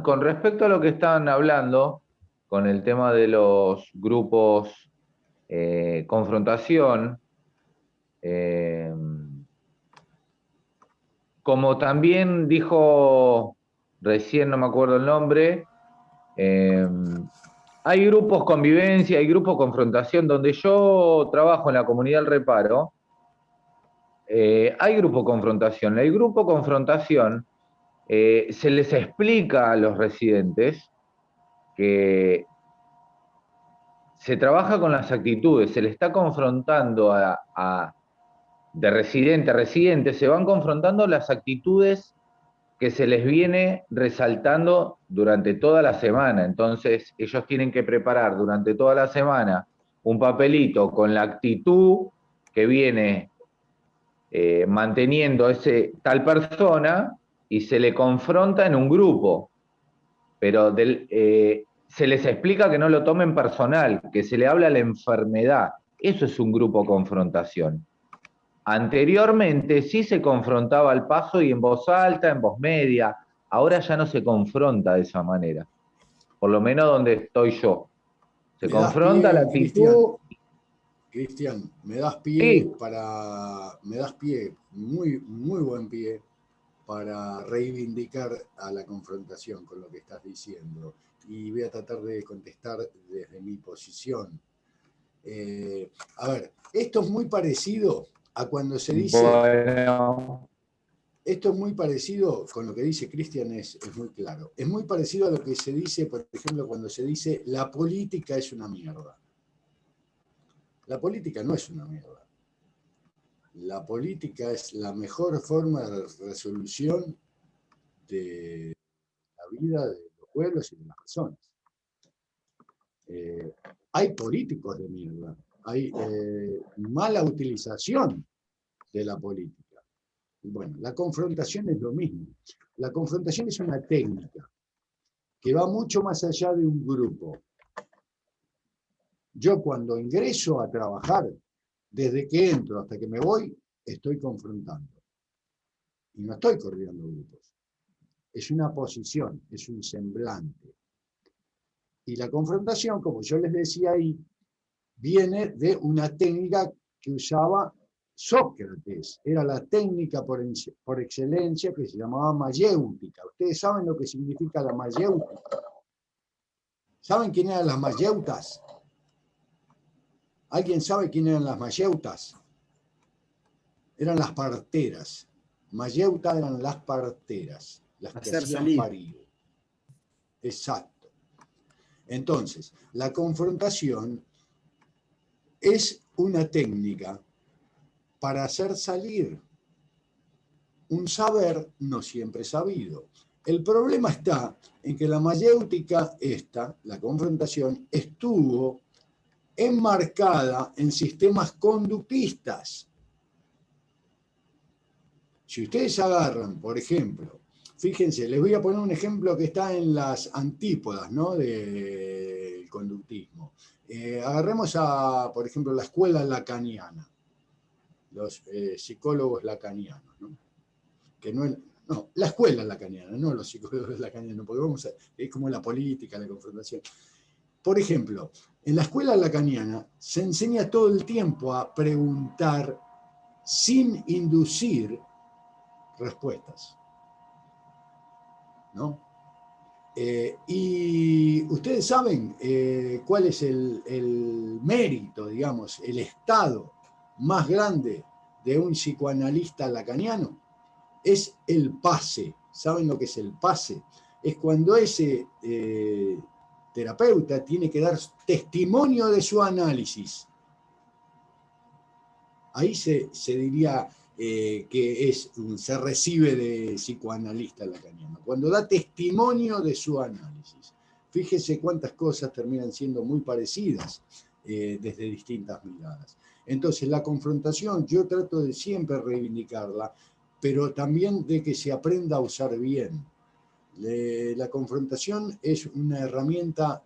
Con respecto a lo que están hablando, con el tema de los grupos confrontación, como también dijo recién, no me acuerdo el nombre, hay grupos convivencia, hay grupos confrontación. Donde yo trabajo en la comunidad del Reparo, hay grupo confrontación. El grupo confrontación se les explica a los residentes que se trabaja con las actitudes, se le está confrontando de residente a residente, se van confrontando las actitudes que se les viene resaltando durante toda la semana. Entonces, ellos tienen que preparar durante toda la semana un papelito con la actitud que viene manteniendo tal persona y se le confronta en un grupo. Pero se les explica que no lo tomen personal, que se le habla a la enfermedad. Eso es un grupo confrontación. Anteriormente sí se confrontaba al paso y en voz alta, en voz media. Ahora ya no se confronta de esa manera. Por lo menos donde estoy yo. Se confronta la actitud. Cristian, me das pie Sí. muy, muy buen pie para reivindicar a la confrontación con lo que estás diciendo. Y voy a tratar de contestar desde mi posición. A ver, esto es muy parecido a cuando se dice... Bueno. Esto es muy parecido con lo que dice Cristian, es muy claro. Es muy parecido a lo que se dice, por ejemplo, cuando se dice la política es una mierda. La política no es una mierda. La política es la mejor forma de resolución de la vida de los pueblos y de las personas. Hay políticos de mierda, hay mala utilización de la política. Bueno, la confrontación es lo mismo. La confrontación es una técnica que va mucho más allá de un grupo. Yo cuando ingreso a trabajar, desde que entro hasta que me voy, estoy confrontando. Y no estoy coordinando grupos. Es una posición, es un semblante. Y la confrontación, como yo les decía ahí, viene de una técnica que usaba Sócrates. Era la técnica por excelencia que se llamaba mayéutica. ¿Ustedes saben lo que significa la mayéutica? ¿Saben quién eran las mayeutas? ¿Alguien sabe quién eran las mayeutas? Eran las parteras. Mayeutas eran las parteras, las que Hacer hacían salir. parir. Exacto. Entonces, la confrontación es una técnica para hacer salir un saber no siempre sabido. El problema está en que la mayéutica la confrontación, estuvo enmarcada en sistemas conductistas. Si ustedes agarran, por ejemplo, fíjense, les voy a poner un ejemplo que está en las antípodas, ¿no?, del conductismo. Agarremos por ejemplo, la escuela lacaniana, los psicólogos lacanianos, ¿no? Que no, la escuela lacaniana, no los psicólogos lacanianos, porque es como la política, la confrontación. Por ejemplo, en la escuela lacaniana se enseña todo el tiempo a preguntar sin inducir respuestas, ¿no? Y ustedes saben cuál es el mérito, digamos, el estado más grande de un psicoanalista lacaniano. Es el pase. ¿Saben lo que es el pase? Es cuando ese terapeuta tiene que dar testimonio de su análisis. Ahí se diría que se recibe de psicoanalista lacaniano, cuando da testimonio de su análisis. Fíjese cuántas cosas terminan siendo muy parecidas desde distintas miradas. Entonces, la confrontación yo trato de siempre reivindicarla, pero también de que se aprenda a usar bien. La confrontación es una herramienta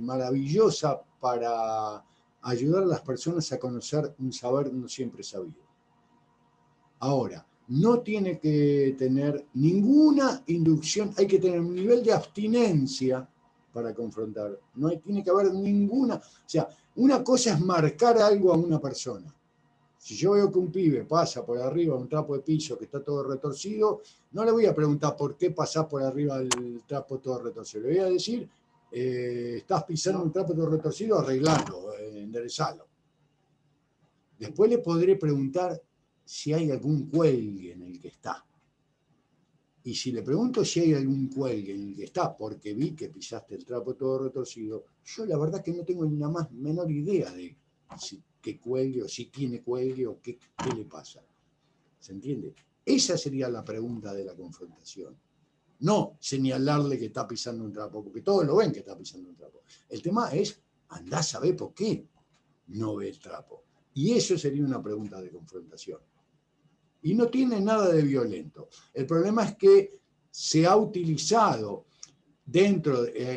maravillosa para ayudar a las personas a conocer un saber no siempre sabido. Ahora, no tiene que tener ninguna inducción, hay que tener un nivel de abstinencia para confrontar. Tiene que haber ninguna, o sea, una cosa es marcar algo a una persona. Si yo veo que un pibe pasa por arriba de un trapo de piso que está todo retorcido, no le voy a preguntar por qué pasás por arriba del trapo todo retorcido. Le voy a decir, estás pisando un trapo todo retorcido, arreglalo, enderezalo. Después le podré preguntar si hay algún cuelgue en el que está. Y si le pregunto si hay algún cuelgue en el que está, porque vi que pisaste el trapo todo retorcido, yo la verdad que no tengo ni la más menor idea de qué cuelgue, o si tiene cuelgue, o qué le pasa. ¿Se entiende? Esa sería la pregunta de la confrontación. No señalarle que está pisando un trapo, porque todos lo ven que está pisando un trapo. El tema es, andá a saber por qué no ve el trapo. Y eso sería una pregunta de confrontación. Y no tiene nada de violento. El problema es que se ha utilizado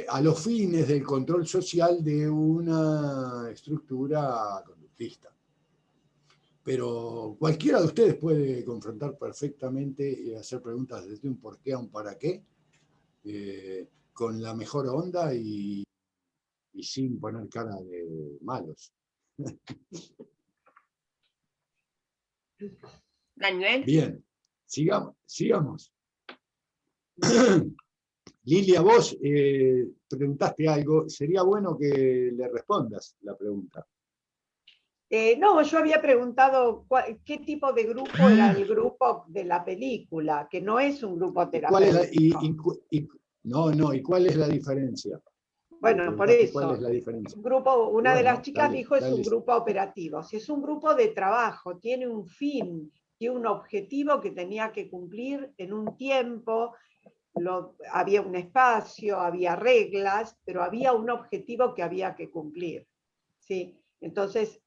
a los fines del control social de una estructura conductista. Pero cualquiera de ustedes puede confrontar perfectamente y hacer preguntas desde un por qué a un para qué, con la mejor onda y sin poner cara de malos. Daniel. Bien, sigamos. Lilia, vos preguntaste algo, sería bueno que le respondas la pregunta. No, yo había preguntado qué tipo de grupo era el grupo de la película, que no es un grupo terapéutico. ¿Y cuál es la diferencia? Bueno, por Preguntaste eso. ¿Cuál es la diferencia? Una de Bueno, las chicas dale, dijo es un dale. grupo operativo. Si es un grupo de trabajo, tiene un fin y un objetivo que tenía que cumplir en un tiempo, había un espacio, había reglas, pero había un objetivo que había que cumplir. ¿Sí? Entonces,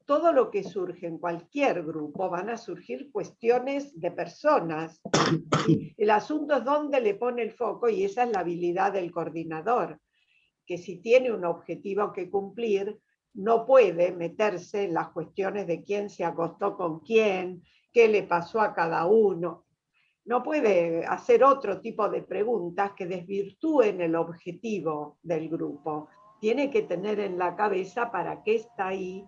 todo lo que surge en cualquier grupo van a surgir cuestiones de personas. ¿Sí? El asunto es dónde le pone el foco y esa es la habilidad del coordinador, que si tiene un objetivo que cumplir, no puede meterse en las cuestiones de quién se acostó con quién, qué le pasó a cada uno. No puede hacer otro tipo de preguntas que desvirtúen el objetivo del grupo. Tiene que tener en la cabeza para qué está ahí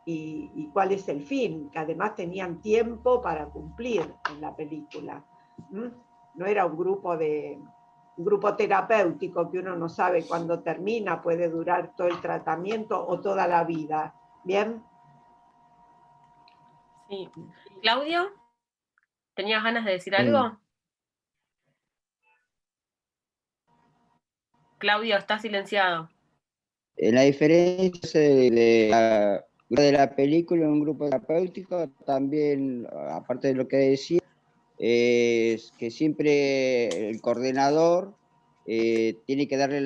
y cuál es el fin, que además tenían tiempo para cumplir en la película. No era un grupo terapéutico que uno no sabe cuándo termina, puede durar todo el tratamiento o toda la vida. ¿Bien? Sí. Claudio, ¿tenías ganas de decir algo? Claudio, está silenciado. La diferencia de la película en un grupo terapéutico, también, aparte de lo que decía, es que siempre el coordinador tiene que darle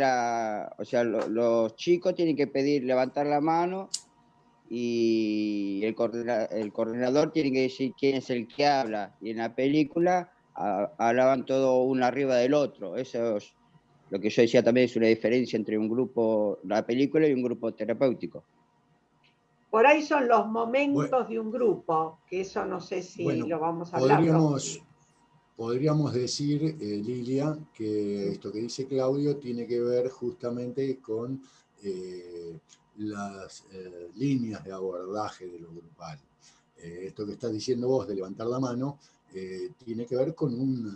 o sea, los chicos tienen que levantar la mano y el coordinador tiene que decir quién es el que habla. Y en la película hablaban todo uno arriba del otro. Eso es lo que yo decía también, es una diferencia entre un grupo, la película y un grupo terapéutico. Por ahí son los momentos de un grupo, que eso no sé si lo vamos a hablar. Podríamos decir, Lilia, que esto que dice Claudio tiene que ver justamente con las líneas de abordaje de lo grupal. Esto que estás diciendo vos de levantar la mano tiene que ver con un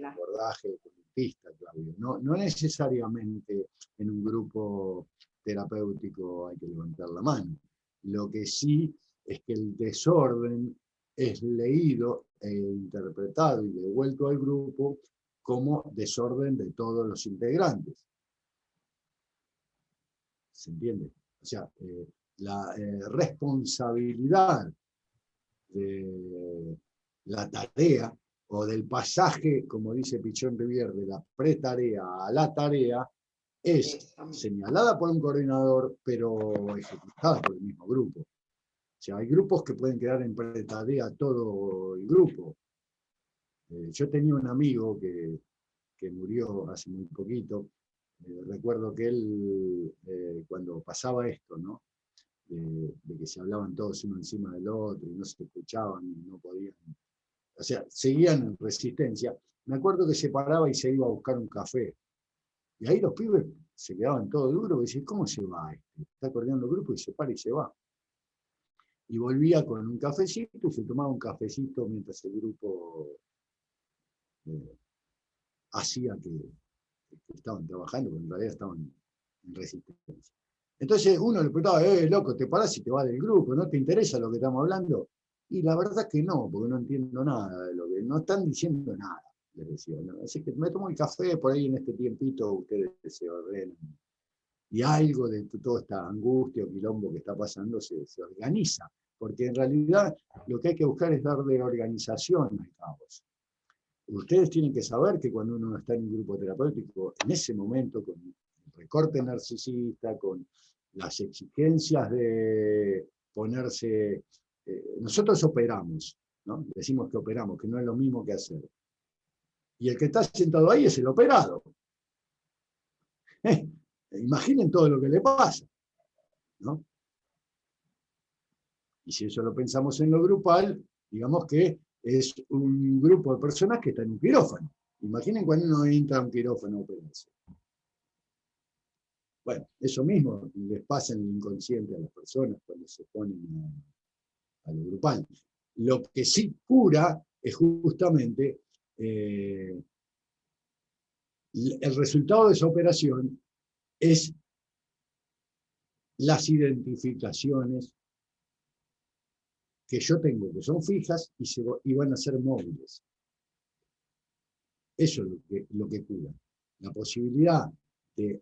abordaje conductista, Claudio. No necesariamente en un grupo terapéutico hay que levantar la mano. Lo que sí es que el desorden es leído e interpretado y devuelto al grupo como desorden de todos los integrantes. ¿Se entiende? O sea, la responsabilidad de la tarea o del pasaje, como dice Pichón Rivière, de la pretarea a la tarea, es señalada por un coordinador, pero ejecutada por el mismo grupo. O sea, hay grupos que pueden quedar en pretarea todo el grupo. Yo tenía un amigo que murió hace muy poquito. Recuerdo que él, cuando pasaba esto, ¿no? De que se hablaban todos uno encima del otro y no se escuchaban y no podían, o sea, seguían en resistencia. Me acuerdo que se paraba y se iba a buscar un café. Y ahí los pibes se quedaban todos duros y decían, ¿cómo se va este? Está coordinando el grupo y se para y se va. Y volvía con un cafecito y se tomaba un cafecito mientras el grupo hacía que estaban trabajando, porque en realidad estaban en resistencia. Entonces uno le preguntaba, loco, te parás y te vas del grupo, ¿no te interesa lo que estamos hablando? Y la verdad es que no, porque no entiendo nada de lo que, no están diciendo nada, les decía. ¿No? Así que me tomo el café, por ahí en este tiempito ustedes se ordenan. Y algo de toda esta angustia o quilombo que está pasando se organiza, porque en realidad lo que hay que buscar es darle organización al caos. Ustedes tienen que saber que cuando uno está en un grupo terapéutico, en ese momento, con el recorte narcisista, con las exigencias de ponerse... nosotros operamos, ¿no? Decimos que operamos, que no es lo mismo que hacer. Y el que está sentado ahí es el operado. Imaginen todo lo que le pasa, ¿no? Y si eso lo pensamos en lo grupal, digamos que es un grupo de personas que están en un quirófano. Imaginen cuando uno entra a un quirófano a operarse. Bueno, eso mismo les pasa en el inconsciente a las personas cuando se ponen a lo grupal. Lo que sí cura es justamente el resultado de esa operación es las identificaciones que yo tengo, que son fijas y van a ser móviles. Eso es lo que cura. La posibilidad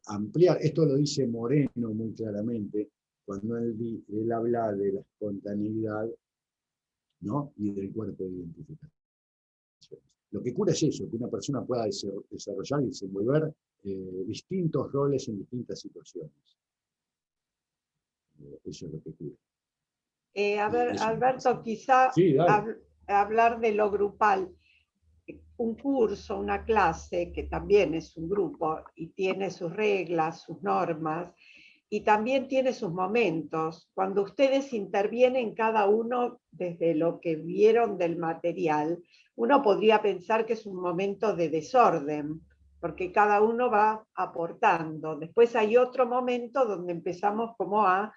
ampliar. Esto lo dice Moreno muy claramente, cuando él habla de la espontaneidad, ¿no? Y del cuerpo de identificación. Lo que cura es eso, que una persona pueda desarrollar y desenvolver distintos roles en distintas situaciones. Eso es lo que cura. A ver, Eso Alberto, quizá sí, dale. hablar de lo grupal. Un curso, una clase, que también es un grupo y tiene sus reglas, sus normas, y también tiene sus momentos. Cuando ustedes intervienen cada uno desde lo que vieron del material, uno podría pensar que es un momento de desorden, porque cada uno va aportando. Después hay otro momento donde empezamos como a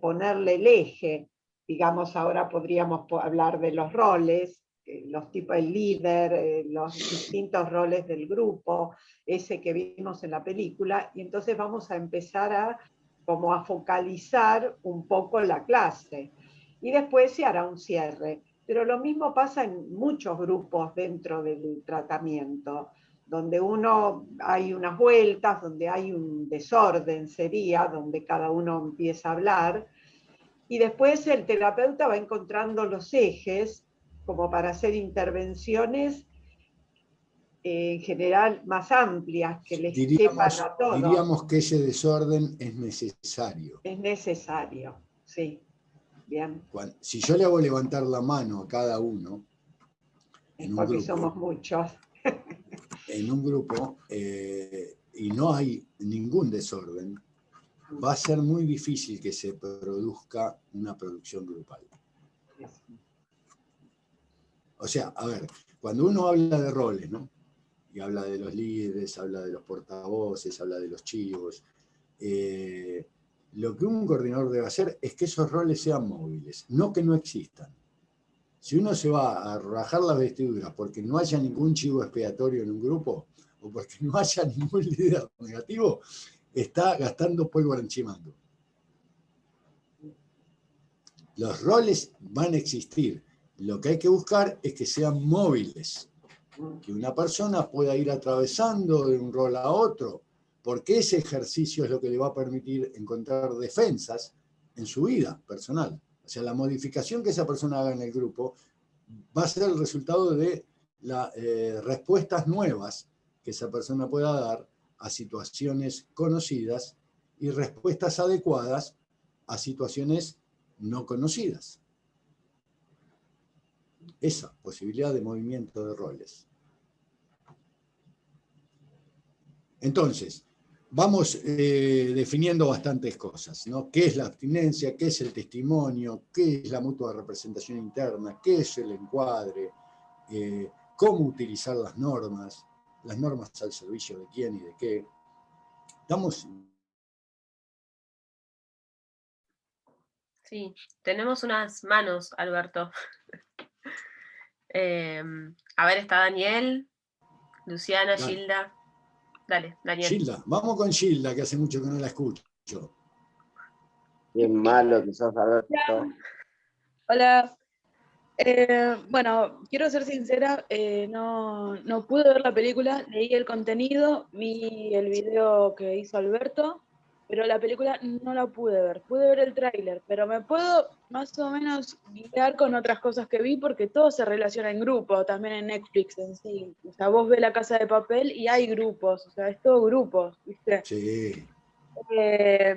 ponerle el eje. Digamos, ahora podríamos hablar de los roles, los tipos, el líder, los distintos roles del grupo, ese que vimos en la película, y entonces vamos a empezar como a focalizar un poco la clase. Y después se hará un cierre. Pero lo mismo pasa en muchos grupos dentro del tratamiento, donde hay unas vueltas, donde hay un desorden, sería, donde cada uno empieza a hablar, y después el terapeuta va encontrando los ejes como para hacer intervenciones en general más amplias, que les quepan a todos. Diríamos que ese desorden es necesario. Es necesario, sí. Bien. Si yo le hago levantar la mano a cada uno, porque somos muchos. En un grupo, y no hay ningún desorden, va a ser muy difícil que se produzca una producción grupal. O sea, a ver, cuando uno habla de roles, ¿no? Y habla de los líderes, habla de los portavoces, habla de los chivos, lo que un coordinador debe hacer es que esos roles sean móviles, no que no existan. Si uno se va a rajar las vestiduras porque no haya ningún chivo expiatorio en un grupo, o porque no haya ningún líder negativo, está gastando pólvora en Chimango. Los roles van a existir. Lo que hay que buscar es que sean móviles, que una persona pueda ir atravesando de un rol a otro, porque ese ejercicio es lo que le va a permitir encontrar defensas en su vida personal. O sea, la modificación que esa persona haga en el grupo va a ser el resultado de las respuestas nuevas que esa persona pueda dar a situaciones conocidas y respuestas adecuadas a situaciones no conocidas. Esa posibilidad de movimiento de roles. Entonces, vamos definiendo bastantes cosas, ¿no? ¿Qué es la abstinencia? ¿Qué es el testimonio? ¿Qué es la mutua representación interna? ¿Qué es el encuadre? ¿Cómo utilizar las normas al servicio de quién y de qué? Estamos... Sí, tenemos unas manos, Alberto. A ver, está Daniel, Luciana, Dale. Gilda. Dale, Daniel. Gilda, vamos con Gilda, que hace mucho que no la escucho. Bien malo que sos, Alberto. Hola. Bueno, quiero ser sincera, no pude ver la película, leí el contenido, vi el video que hizo Alberto, pero la película no la pude ver. Pude ver el tráiler, pero me puedo más o menos guiar con otras cosas que vi porque todo se relaciona en grupo, también en Netflix en sí. O sea, vos ves La Casa de Papel y hay grupos, o sea, es todo grupos, ¿viste? Sí.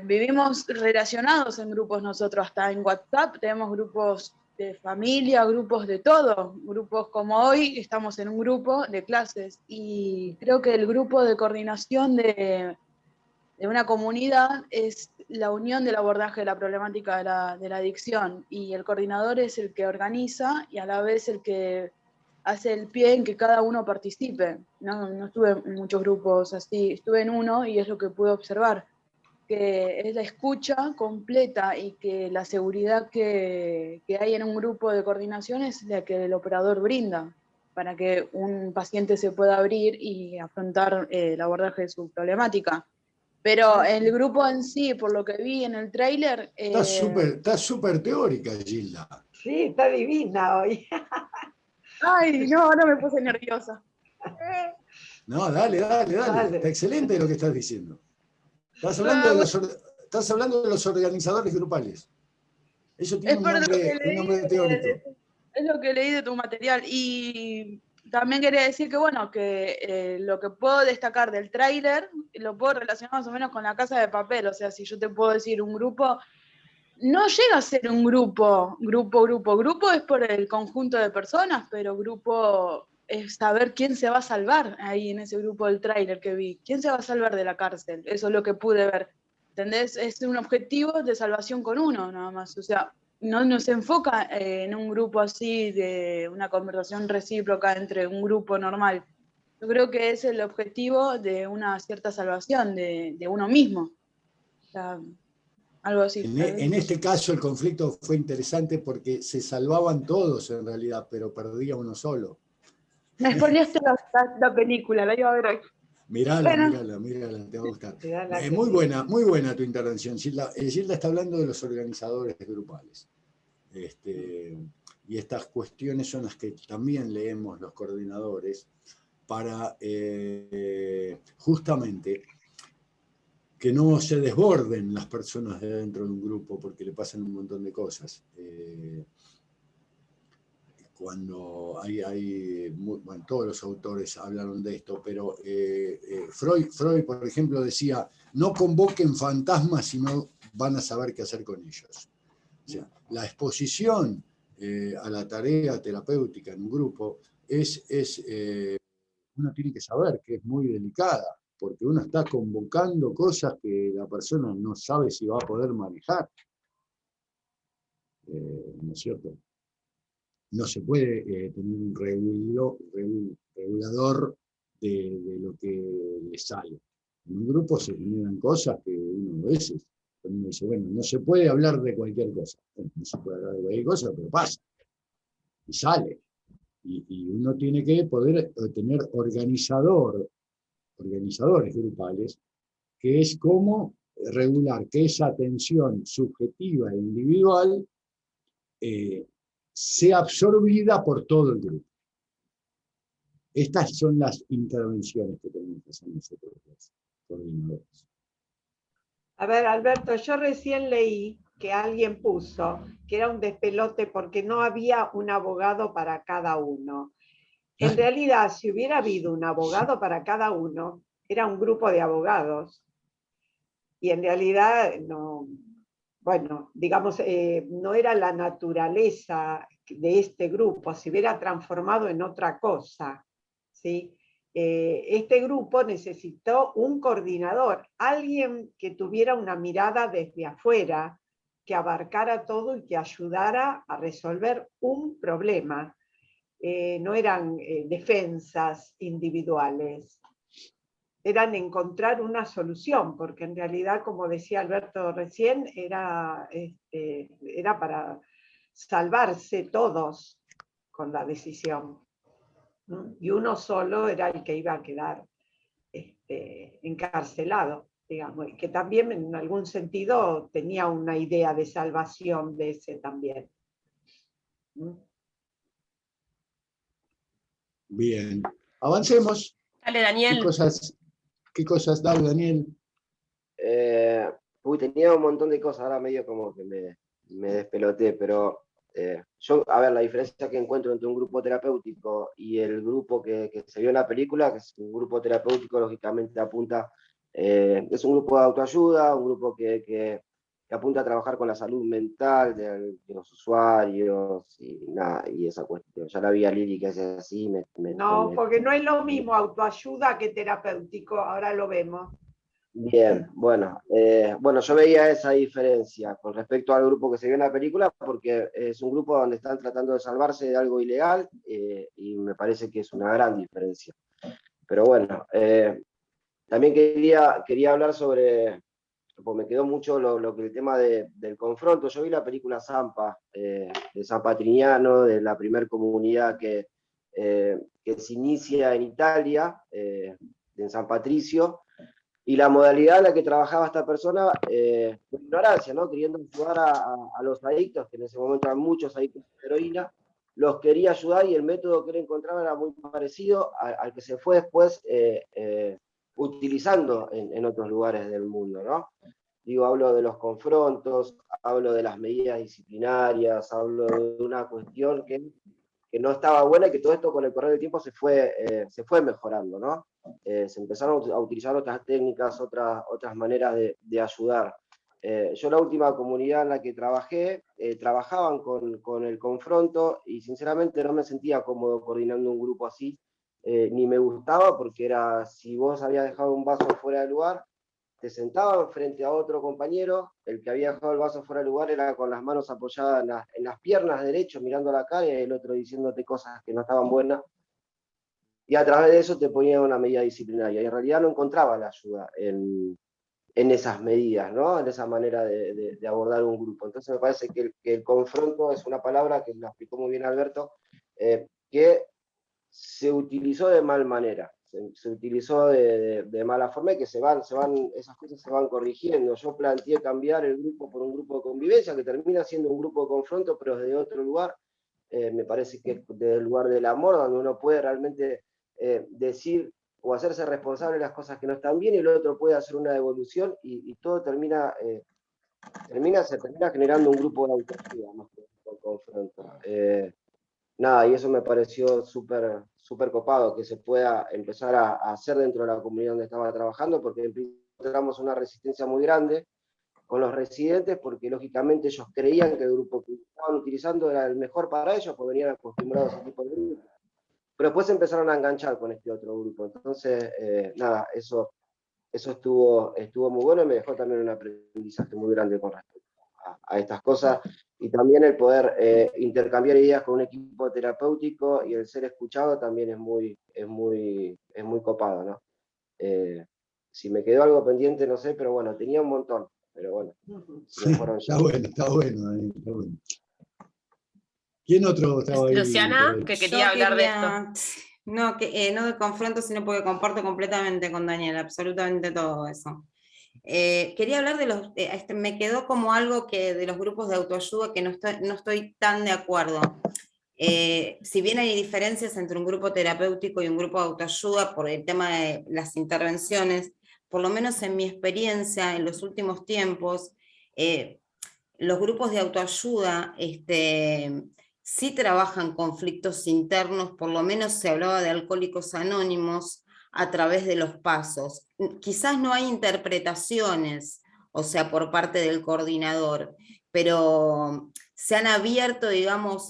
Vivimos relacionados en grupos nosotros, hasta en WhatsApp tenemos grupos de familia, grupos de todo, grupos como hoy, estamos en un grupo de clases y creo que el grupo de coordinación de una comunidad es la unión del abordaje de la problemática de la adicción y el coordinador es el que organiza y a la vez el que hace el pie en que cada uno participe. No estuve en muchos grupos así, estuve en uno y es lo que pude observar, que es la escucha completa y que la seguridad que hay en un grupo de coordinación es la que el operador brinda para que un paciente se pueda abrir y afrontar el abordaje de su problemática. Pero el grupo en sí, por lo que vi en el tráiler... Está súper teórica, Gilda. Sí, está divina hoy. Ay, no, ahora me puse nerviosa. No, dale. Está excelente lo que estás diciendo. Estás hablando de los organizadores grupales. Eso tiene un nombre teórico. Es lo que leí de tu material. Y también quería decir que, bueno, que lo que puedo destacar del tráiler lo puedo relacionar más o menos con La Casa de Papel. O sea, si yo te puedo decir un grupo, no llega a ser un grupo. Grupo es por el conjunto de personas, pero grupo es saber quién se va a salvar ahí en ese grupo del tráiler que vi. ¿Quién se va a salvar de la cárcel? Eso es lo que pude ver. ¿Entendés? Es un objetivo de salvación con uno, nada más. O sea, no se enfoca en un grupo así de una conversación recíproca entre un grupo normal. Yo creo que es el objetivo de una cierta salvación de uno mismo. O sea, algo así. En este caso el conflicto fue interesante porque se salvaban todos en realidad, pero perdía uno solo. Me spoileaste la película, la iba a ver hoy. Mirala, Bueno. mírala, te va a gustar. Muy buena tu intervención, Gilda. Gilda está hablando de los organizadores grupales. Y estas cuestiones son las que también leemos los coordinadores para justamente que no se desborden las personas de dentro de un grupo porque le pasan un montón de cosas. Cuando bueno, todos los autores hablaron de esto, pero Freud, por ejemplo, decía, no convoquen fantasmas, sino van a saber qué hacer con ellos. O sea, la exposición a la tarea terapéutica en un grupo uno tiene que saber que es muy delicada, porque uno está convocando cosas que la persona no sabe si va a poder manejar. ¿No es cierto? No se puede tener un regulador de lo que le sale. En un grupo se generan cosas que uno a veces dice, bueno, no se puede hablar de cualquier cosa. Bueno, no se puede hablar de cualquier cosa, pero pasa. Y sale. Y uno tiene que poder tener organizadores grupales, que es cómo regular que esa atención subjetiva e individual sea absorbida por todo el grupo. Estas son las intervenciones que tenemos que hacer nosotros los coordinadores. A ver, Alberto, yo recién leí que alguien puso que era un despelote porque no había un abogado para cada uno. En realidad, si hubiera habido un abogado para cada uno, era un grupo de abogados. Y en realidad, no, bueno, digamos, no era la naturaleza de este grupo, se hubiera transformado en otra cosa, ¿sí? Este grupo necesitó un coordinador, alguien que tuviera una mirada desde afuera, que abarcara todo y que ayudara a resolver un problema. No eran defensas individuales, eran encontrar una solución, porque en realidad, como decía Alberto recién, era para salvarse todos con la decisión. Y uno solo era el que iba a quedar encarcelado, digamos, y que también en algún sentido tenía una idea de salvación de ese también. Bien, avancemos. Dale, Daniel. ¿Qué cosas? Dale, Daniel. Tenía un montón de cosas, ahora medio como que me despeloté, pero yo, a ver, la diferencia que encuentro entre un grupo terapéutico y el grupo que se vio en la película, que es un grupo terapéutico, lógicamente apunta, es un grupo de autoayuda, un grupo que apunta a trabajar con la salud mental de los usuarios y esa cuestión. Ya la vi a Lili que hace así. No, porque no es lo mismo autoayuda que terapéutico, ahora lo vemos. Bien, bueno, yo veía esa diferencia con respecto al grupo que se vio en la película, porque es un grupo donde están tratando de salvarse de algo ilegal y me parece que es una gran diferencia. Pero bueno, también quería hablar sobre, pues me quedó mucho el tema del confronto. Yo vi la película Zampa, de San Patrignano, de la primer comunidad que se inicia en Italia, en San Patricio, y la modalidad en la que trabajaba esta persona, con ignorancia, ¿no? Queriendo ayudar a los adictos, que en ese momento eran muchos adictos a heroína, los quería ayudar y el método que él encontraba era muy parecido al que se fue después utilizando en otros lugares del mundo, ¿no? Digo, hablo de los confrontos, hablo de las medidas disciplinarias, hablo de una cuestión que no estaba buena y que todo esto con el correr del tiempo se fue mejorando, ¿no? Se empezaron a utilizar otras técnicas, otras maneras de ayudar. Yo la última comunidad en la que trabajé, trabajaban con el confronto y sinceramente no me sentía cómodo coordinando un grupo así, ni me gustaba porque era, si vos habías dejado un vaso fuera de lugar, te sentaban frente a otro compañero, el que había dejado el vaso fuera de lugar era con las manos apoyadas en las piernas derecho, mirando la cara, y el otro diciéndote cosas que no estaban buenas, y a través de eso te ponían una medida disciplinaria, y en realidad no encontraba la ayuda en esas medidas, ¿no? En esa manera de abordar un grupo. Entonces me parece que el confronto es una palabra que lo explicó muy bien Alberto, que se utilizó de mal manera, se utilizó de mala forma y que esas cosas se van corrigiendo. Yo planteé cambiar el grupo por un grupo de convivencia, que termina siendo un grupo de confronto, pero desde otro lugar. Me parece que desde el lugar del amor, donde uno puede realmente decir o hacerse responsable de las cosas que no están bien, y el otro puede hacer una devolución, y todo se termina generando un grupo de autoayuda, más que un confronto. Nada, y eso me pareció súper copado, que se pueda empezar a hacer dentro de la comunidad donde estaba trabajando, porque en principio encontramos una resistencia muy grande con los residentes, porque lógicamente ellos creían que el grupo que estaban utilizando era el mejor para ellos, porque venían acostumbrados a ese tipo de grupo. Pero después empezaron a enganchar con este otro grupo. Entonces, nada, eso estuvo muy bueno y me dejó también un aprendizaje muy grande con respecto a estas cosas, y también el poder intercambiar ideas con un equipo terapéutico y el ser escuchado también es muy copado, ¿no? Si me quedó algo pendiente, no sé, pero bueno, tenía un montón, pero bueno. Está bueno. ¿Quién otro estaba ahí? Luciana, que quería hablar de esto. No, no de confronto, sino porque comparto completamente con Daniel, absolutamente todo eso. Quería hablar de los, me quedó como algo que de los grupos de autoayuda que no estoy tan de acuerdo. Si bien hay diferencias entre un grupo terapéutico y un grupo de autoayuda por el tema de las intervenciones, por lo menos en mi experiencia en los últimos tiempos, los grupos de autoayuda sí trabajan conflictos internos, por lo menos se hablaba de Alcohólicos Anónimos a través de los pasos. Quizás no hay interpretaciones, o sea, por parte del coordinador, pero se han abierto, digamos,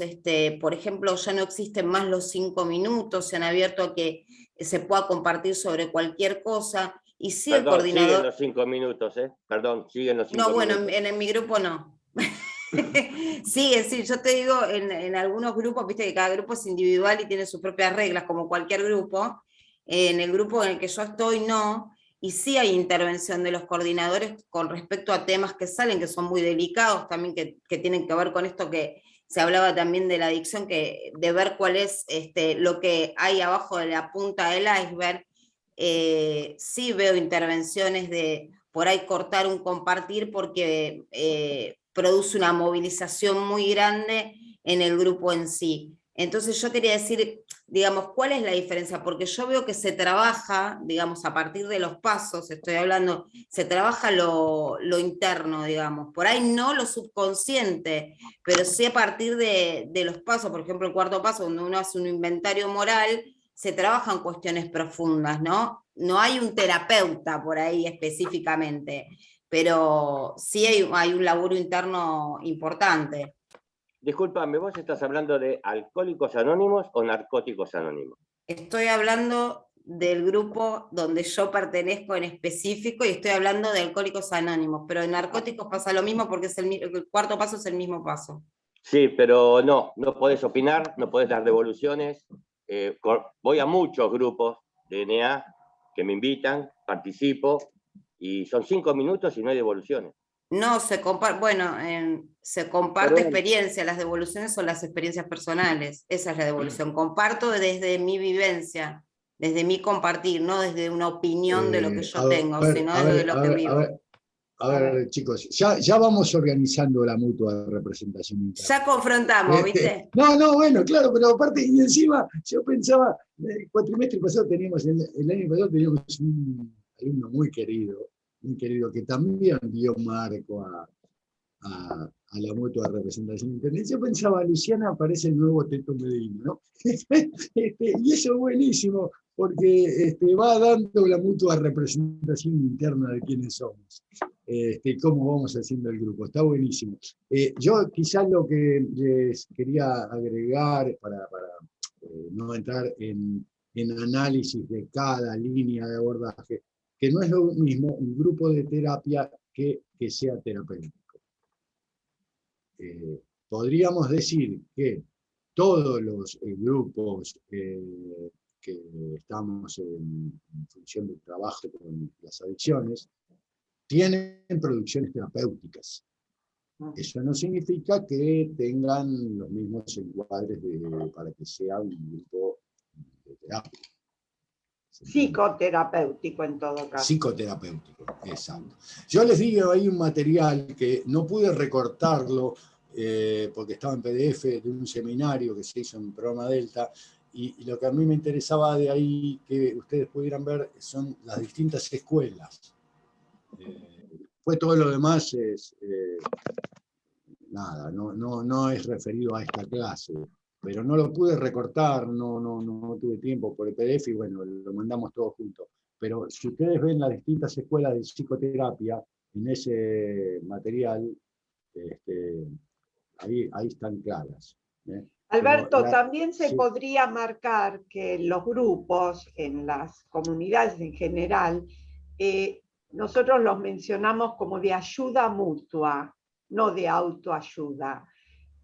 por ejemplo, ya no existen más los 5 minutos, se han abierto a que se pueda compartir sobre cualquier cosa, y sí. Perdón, el coordinador... Siguen los 5 minutos, Perdón, siguen los 5 minutos. No, bueno, en mi grupo no. Sí, yo te digo, en algunos grupos, viste que cada grupo es individual y tiene sus propias reglas, como cualquier grupo. En el grupo en el que yo estoy, no, y sí hay intervención de los coordinadores con respecto a temas que salen, que son muy delicados también, que tienen que ver con esto que se hablaba también de la adicción, de ver cuál es lo que hay abajo de la punta del iceberg. Sí veo intervenciones de por ahí cortar un compartir porque produce una movilización muy grande en el grupo en sí. Entonces yo quería decir, digamos, ¿cuál es la diferencia? Porque yo veo que se trabaja, digamos, a partir de los pasos, estoy hablando, se trabaja lo interno, digamos, por ahí no lo subconsciente, pero sí a partir de los pasos, por ejemplo, el cuarto paso, donde uno hace un inventario moral, se trabajan cuestiones profundas, ¿no? No hay un terapeuta por ahí específicamente, pero sí hay un laburo interno importante. Discúlpame, ¿vos estás hablando de Alcohólicos Anónimos o Narcóticos Anónimos? Estoy hablando del grupo donde yo pertenezco en específico y estoy hablando de Alcohólicos Anónimos, pero en Narcóticos pasa lo mismo porque el cuarto paso es el mismo paso. Sí, pero no podés opinar, no podés dar devoluciones. Voy a muchos grupos de DNA que me invitan, participo, y son 5 minutos y no hay devoluciones. No, se comparte experiencia, las devoluciones son las experiencias personales, esa es la devolución. Comparto desde mi vivencia, desde mi compartir, no desde una opinión de lo que yo tengo, sino desde lo que vivo. A ver, chicos, ya vamos organizando la mutua representación interna. Ya confrontamos, ¿viste? No, bueno, claro, pero aparte, y encima, yo pensaba, el cuatrimestre pasado el año pasado teníamos un alumno muy querido, que también dio marco a la mutua representación interna. Yo pensaba, Luciana parece el nuevo Teto Medina, ¿no? Y eso es buenísimo, porque va dando la mutua representación interna de quiénes somos, cómo vamos haciendo el grupo. Está buenísimo. Yo quizás lo que les quería agregar para no entrar en análisis de cada línea de abordaje, que no es lo mismo un grupo de terapia que sea terapéutico. Podríamos decir que todos los grupos que estamos en función del trabajo con las adicciones tienen producciones terapéuticas. Eso no significa que tengan los mismos encuadres para que sea un grupo de terapia. Psicoterapéutico en todo caso. Psicoterapéutico, exacto. Yo les digo, hay un material que no pude recortarlo porque estaba en PDF de un seminario que se hizo en Programa Delta, y lo que a mí me interesaba de ahí que ustedes pudieran ver son las distintas escuelas. Pues todo lo demás es nada, no es referido a esta clase, pero no lo pude recortar, no tuve tiempo por el PDF y bueno, lo mandamos todos juntos. Pero si ustedes ven las distintas escuelas de psicoterapia en ese material, ahí están claras. Alberto, también se podría marcar que los grupos, en las comunidades en general, nosotros los mencionamos como de ayuda mutua, no de autoayuda.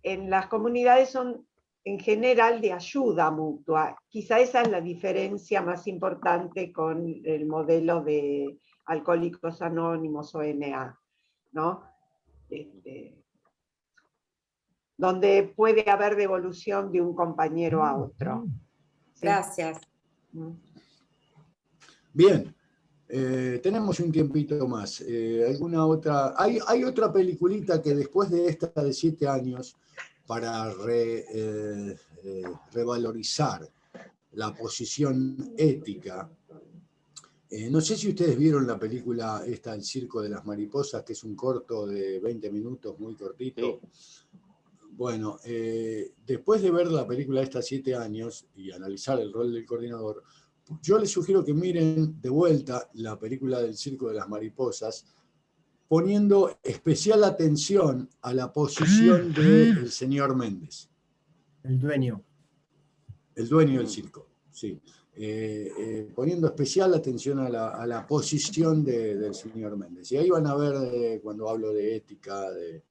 En las comunidades son en general de ayuda mutua. Quizá esa es la diferencia más importante con el modelo de Alcohólicos Anónimos o NA, ¿no? Donde puede haber devolución de un compañero a otro. ¿Sí? Gracias. Bien, tenemos un tiempito más. ¿Alguna otra? Hay otra peliculita que después de esta de 7 años, para revalorizar la posición ética. No sé si ustedes vieron la película esta, El Circo de las Mariposas, que es un corto de 20 minutos, muy cortito. Sí. Bueno, después de ver la película esta 7 años y analizar el rol del coordinador, yo les sugiero que miren de vuelta la película del Circo de las Mariposas, poniendo especial atención a la posición del señor Méndez. El dueño. El dueño del circo, sí. Poniendo especial atención a la posición del señor Méndez. Y ahí van a ver cuando hablo de ética, de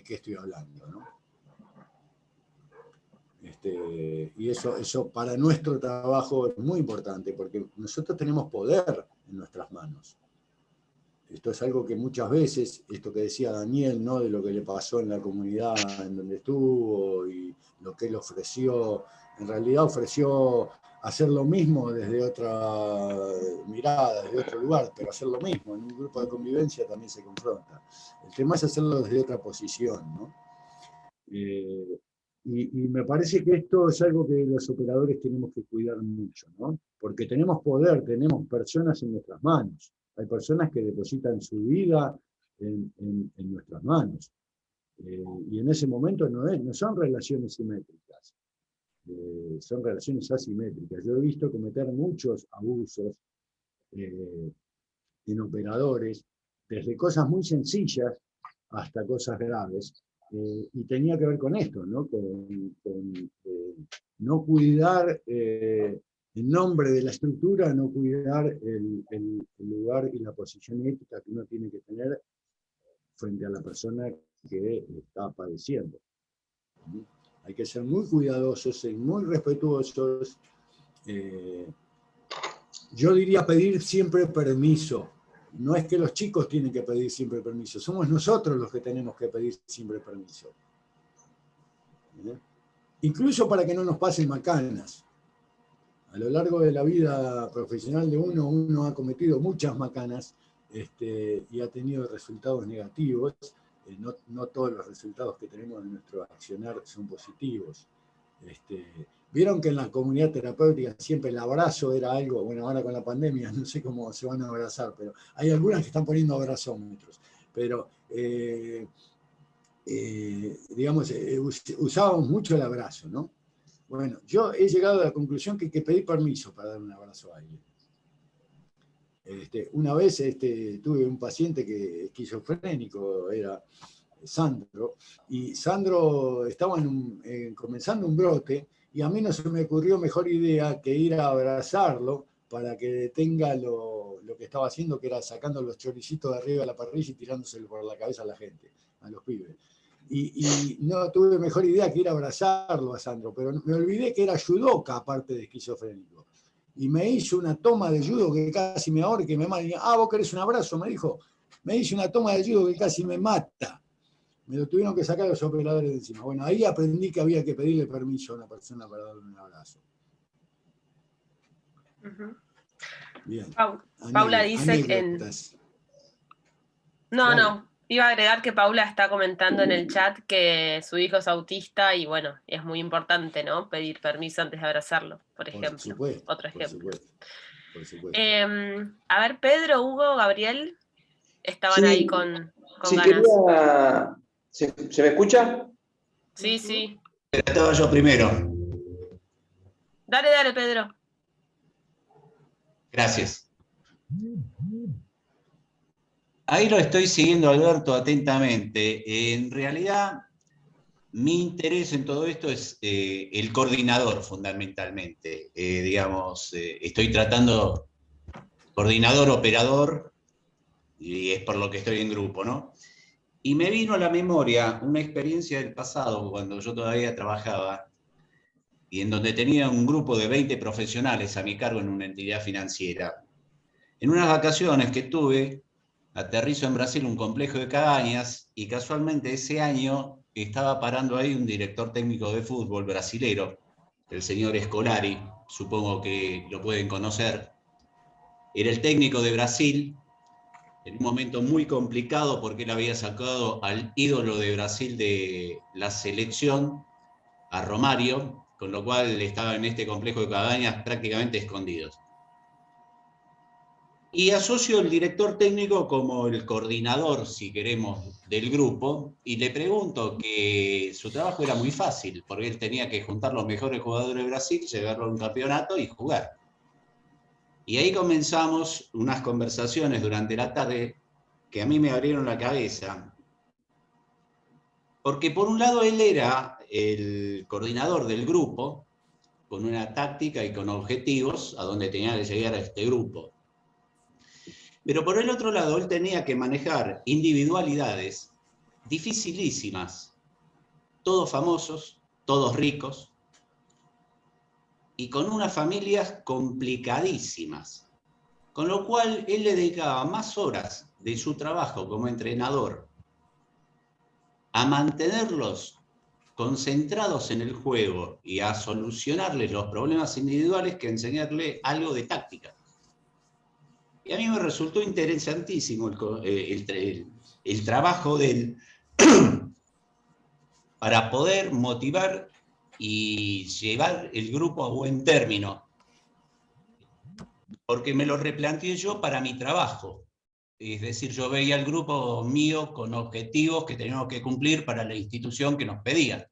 qué estoy hablando, ¿no? Y eso para nuestro trabajo es muy importante, porque nosotros tenemos poder en nuestras manos. Esto es algo que muchas veces, esto que decía Daniel, ¿no? De lo que le pasó en la comunidad en donde estuvo y lo que él ofreció, en realidad ofreció hacer lo mismo desde otra mirada, desde otro lugar, pero hacer lo mismo. En un grupo de convivencia también se confronta. El tema es hacerlo desde otra posición, ¿no? Y me parece que esto es algo que los operadores tenemos que cuidar mucho, ¿no? Porque tenemos poder, tenemos personas en nuestras manos. Hay personas que depositan su vida en nuestras manos. Y en ese momento no son relaciones simétricas, son relaciones asimétricas. Yo he visto cometer muchos abusos en operadores, desde cosas muy sencillas hasta cosas graves. Y tenía que ver con esto, ¿no? Con no cuidar, en nombre de la estructura, no cuidar el lugar y la posición ética que uno tiene que tener frente a la persona que está padeciendo. Hay que ser muy cuidadosos y muy respetuosos. Yo diría pedir siempre permiso. No es que los chicos tienen que pedir siempre permiso, somos nosotros los que tenemos que pedir siempre permiso. Incluso para que no nos pasen macanas. A lo largo de la vida profesional de uno ha cometido muchas macanas y ha tenido resultados negativos. No todos los resultados que tenemos en nuestro accionar son positivos. Vieron que en la comunidad terapéutica siempre el abrazo era algo, bueno, ahora con la pandemia no sé cómo se van a abrazar, pero hay algunas que están poniendo abrazómetros, pero digamos, usábamos mucho el abrazo, ¿no? Bueno, yo he llegado a la conclusión que hay que pedir permiso para dar un abrazo a alguien. Una vez tuve un paciente que esquizofrénico, era Sandro, y Sandro estaba comenzando un brote, y a mí no se me ocurrió mejor idea que ir a abrazarlo para que detenga lo que estaba haciendo, que era sacando los choricitos de arriba de la parrilla y tirándoselo por la cabeza a la gente, a los pibes. Y no tuve mejor idea que ir a abrazarlo a Sandro, pero me olvidé que era judoka aparte de esquizofrénico. Y me hizo una toma de judo que casi me ahorca y me mata. ¿Vos querés un abrazo? Me dijo. Me hizo una toma de judo que casi me mata. Me lo tuvieron que sacar los operadores de encima. Bueno, ahí aprendí que había que pedirle permiso a una persona para darle un abrazo. Bien. Paula dice que No, iba a agregar que Paula está comentando en el chat que su hijo es autista y bueno, es muy importante, ¿no? Pedir permiso antes de abrazarlo, por ejemplo. Por supuesto, otro ejemplo. Por supuesto. A ver, Pedro, Hugo, Gabriel, estaban Sí, ahí con sí, ganas. ¿Se me escucha? Sí, sí. Estaba yo primero. Dale, Pedro. Gracias. Ahí lo estoy siguiendo, Alberto, atentamente. En realidad, mi interés en todo esto es el coordinador, fundamentalmente. Estoy tratando coordinador, operador, y es por lo que estoy en grupo, ¿no? Y me vino a la memoria una experiencia del pasado, cuando yo todavía trabajaba, y en donde tenía un grupo de 20 profesionales a mi cargo en una entidad financiera. En unas vacaciones que tuve, aterrizo en Brasil un complejo de cabañas, y casualmente ese año estaba parando ahí un director técnico de fútbol brasilero, el señor Scolari, supongo que lo pueden conocer. Era el técnico de Brasil, en un momento muy complicado porque él había sacado al ídolo de Brasil de la selección, a Romario, con lo cual estaba en este complejo de cabañas prácticamente escondidos. Y asocio el director técnico como el coordinador, si queremos, del grupo, y le pregunto que su trabajo era muy fácil, porque él tenía que juntar los mejores jugadores de Brasil, llevarlo a un campeonato y jugar. Y ahí comenzamos unas conversaciones durante la tarde que a mí me abrieron la cabeza, porque por un lado él era el coordinador del grupo, con una táctica y con objetivos a donde tenía que llegar a este grupo. Pero por el otro lado, él tenía que manejar individualidades dificilísimas, todos famosos, todos ricos, y con unas familias complicadísimas. Con lo cual, él le dedicaba más horas de su trabajo como entrenador a mantenerlos concentrados en el juego y a solucionarles los problemas individuales que a enseñarle algo de táctica. Y a mí me resultó interesantísimo el trabajo de él para poder motivar y llevar el grupo a buen término. Porque me lo replanteé yo para mi trabajo. Es decir, yo veía el grupo mío con objetivos que teníamos que cumplir para la institución que nos pedía.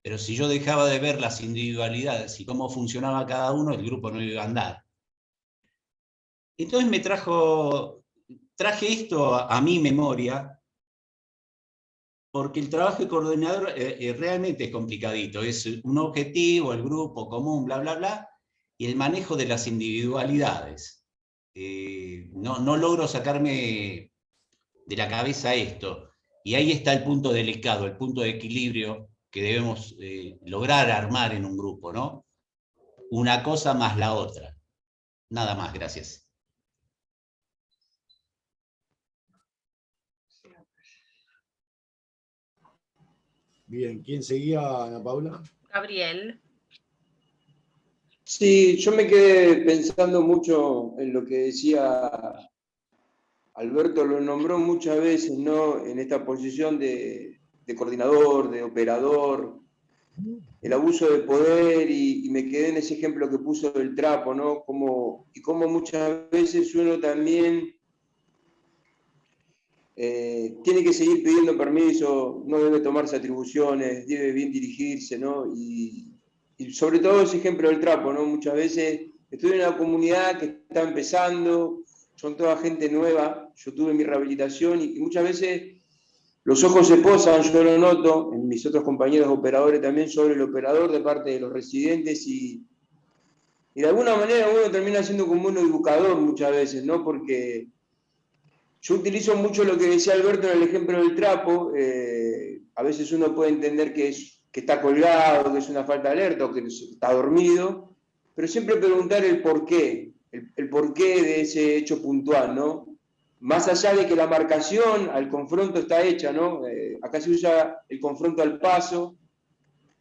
Pero si yo dejaba de ver las individualidades y cómo funcionaba cada uno, el grupo no iba a andar. Entonces traje esto a mi memoria, porque el trabajo de coordinador realmente es complicadito. Es un objetivo, el grupo común, bla, bla, bla, y el manejo de las individualidades. No logro sacarme de la cabeza esto. Y ahí está el punto delicado, el punto de equilibrio que debemos lograr armar en un grupo, ¿no? Una cosa más la otra. Nada más, gracias. Bien, ¿quién seguía, Ana Paula? Gabriel. Sí, yo me quedé pensando mucho en lo que decía Alberto lo nombró muchas veces, ¿no? En esta posición de coordinador, de operador, el abuso de poder, y me quedé en ese ejemplo que puso del trapo, ¿no? Como muchas veces uno también tiene que seguir pidiendo permiso, no debe tomarse atribuciones, debe bien dirigirse, ¿no? Y sobre todo ese ejemplo del trapo, ¿no? Muchas veces estoy en una comunidad que está empezando, son toda gente nueva, yo tuve mi rehabilitación y muchas veces los ojos se posan, yo lo noto, en mis otros compañeros operadores también, sobre el operador de parte de los residentes y de alguna manera uno termina siendo como un educador muchas veces, ¿no? Porque yo utilizo mucho lo que decía Alberto en el ejemplo del trapo, a veces uno puede entender que está colgado, que es una falta de alerta o que está dormido, pero siempre preguntar el porqué, el porqué de ese hecho puntual, ¿no? Más allá de que la marcación al confronto está hecha, ¿no? Acá se usa el confronto al paso,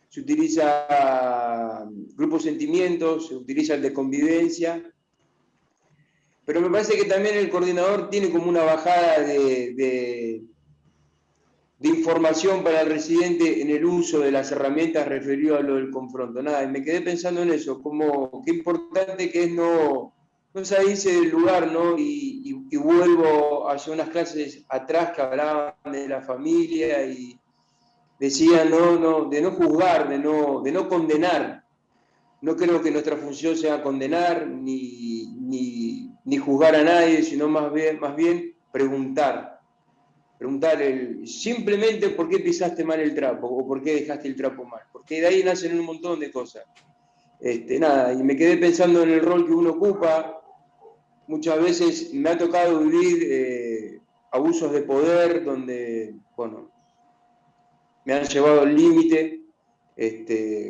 se utiliza grupo sentimientos, se utiliza el de convivencia, pero me parece que también el coordinador tiene como una bajada de información para el residente en el uso de las herramientas referido a lo del confronto. Nada, y me quedé pensando en eso, como qué importante que es no salirse del lugar, ¿no? Y vuelvo hacia unas clases atrás que hablaban de la familia y decían de no juzgar, de no condenar. No creo que nuestra función sea condenar ni juzgar a nadie, sino más bien preguntar. Preguntar simplemente por qué pisaste mal el trapo o por qué dejaste el trapo mal. Porque de ahí nacen un montón de cosas. Nada, y me quedé pensando en el rol que uno ocupa. Muchas veces me ha tocado vivir abusos de poder donde, bueno, me han llevado al límite,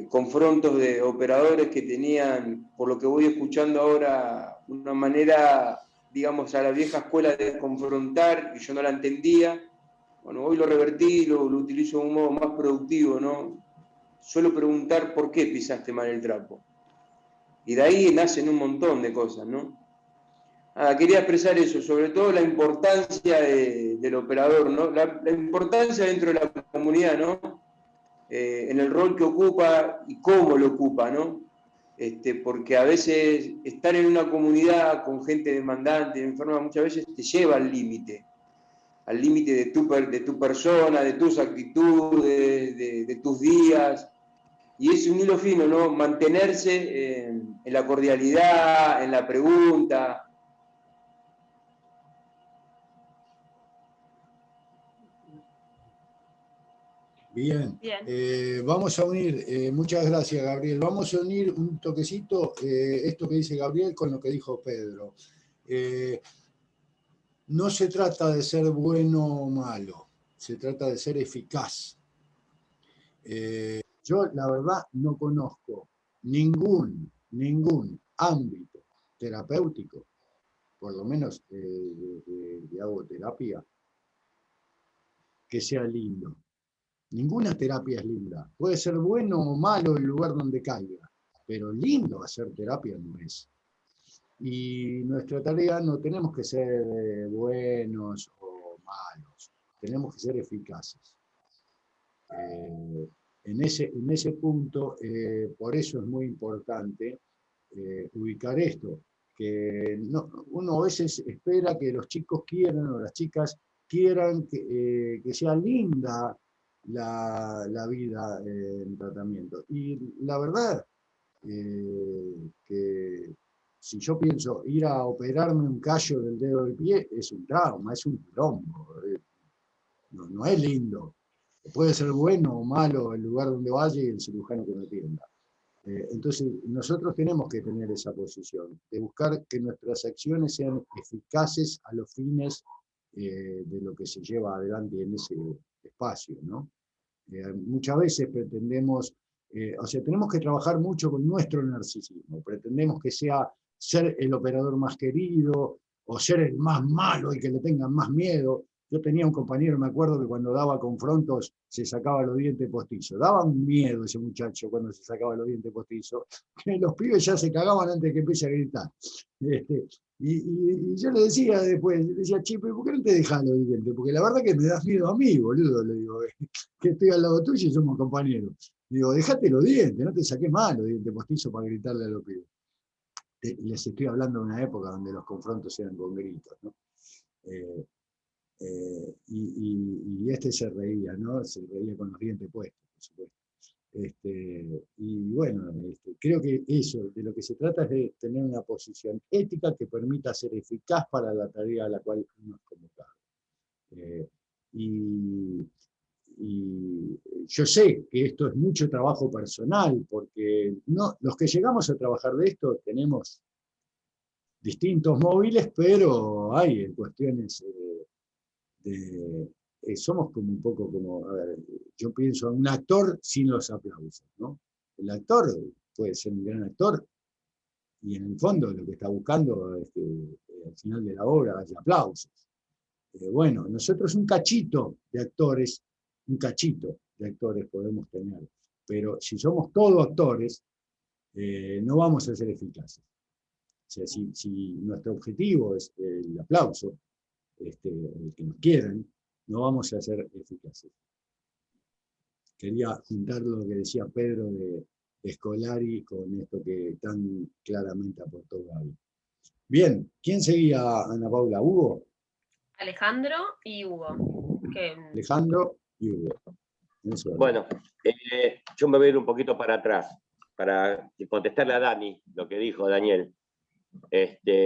confrontos de operadores que tenían, por lo que voy escuchando ahora, una manera, digamos, a la vieja escuela de confrontar, y yo no la entendía. Bueno, hoy lo revertí, lo utilizo de un modo más productivo, ¿no? Suelo preguntar por qué pisaste mal el trapo. Y de ahí nacen un montón de cosas, ¿no? Quería expresar eso, sobre todo la importancia del operador, ¿no? La importancia dentro de la comunidad, ¿no? En el rol que ocupa y cómo lo ocupa, ¿no? Porque a veces estar en una comunidad con gente demandante, enferma, muchas veces te lleva al límite de tu persona, de tus actitudes, de tus días, y es un hilo fino, ¿no? Mantenerse en la cordialidad, en la pregunta. Bien, vamos a unir, muchas gracias Gabriel, vamos a unir un toquecito esto que dice Gabriel con lo que dijo Pedro. No se trata de ser bueno o malo, se trata de ser eficaz. Yo la verdad no conozco ningún ámbito terapéutico, por lo menos que hago terapia, que sea lindo. Ninguna terapia es linda. Puede ser bueno o malo el lugar donde caiga, pero lindo hacer terapia no es. Y nuestra tarea no tenemos que ser buenos o malos, tenemos que ser eficaces. En ese punto, por eso es muy importante ubicar esto, que uno a veces espera que los chicos quieran o las chicas quieran que sea linda la vida en tratamiento. Y la verdad, que si yo pienso ir a operarme un callo del dedo del pie, es un trauma, es un quilombo. No es lindo. Puede ser bueno o malo el lugar donde vaya y el cirujano que me atienda. Entonces, nosotros tenemos que tener esa posición, de buscar que nuestras acciones sean eficaces a los fines de lo que se lleva adelante en ese espacio, ¿no? Muchas veces pretendemos, tenemos que trabajar mucho con nuestro narcisismo, pretendemos que sea ser el operador más querido, o ser el más malo y que le tengan más miedo. Yo tenía un compañero, me acuerdo, que cuando daba confrontos se sacaba los dientes postizos. Daba un miedo ese muchacho cuando se sacaba los dientes postizos, que los pibes ya se cagaban antes de que empiece a gritar. Y yo le decía después, le decía, che, ¿por qué no te dejas los dientes? Porque la verdad que me das miedo a mí, boludo, le digo, que estoy al lado tuyo y somos compañeros. Digo, dejate los dientes, no te saques más los dientes postizos para gritarle a los pibes. Les estoy hablando de una época donde los confrontos eran con gritos, ¿no? Y este se reía, ¿no? Se reía con los dientes puestos, por supuesto. Y bueno, creo que eso, de lo que se trata es de tener una posición ética que permita ser eficaz para la tarea a la cual uno es convocado. Y yo sé que esto es mucho trabajo personal, porque no, los que llegamos a trabajar de esto tenemos distintos móviles, pero hay cuestiones somos como un poco como, a ver, yo pienso en un actor sin los aplausos, ¿no? El actor puede ser un gran actor y en el fondo lo que está buscando es que al final de la obra haya aplausos. Bueno, nosotros un cachito de actores podemos tener, pero si somos todos actores, no vamos a ser eficaces. O sea, si nuestro objetivo es el aplauso, el que nos quieran, no vamos a ser eficaces. Quería juntar lo que decía Pedro de Scolari con esto que tan claramente aportó Gaby. Bien, ¿quién seguía, Ana Paula? ¿Hugo? Alejandro y Hugo. Alejandro y Hugo. Bueno, yo me voy a ir un poquito para atrás, para contestarle a Dani, lo que dijo Daniel.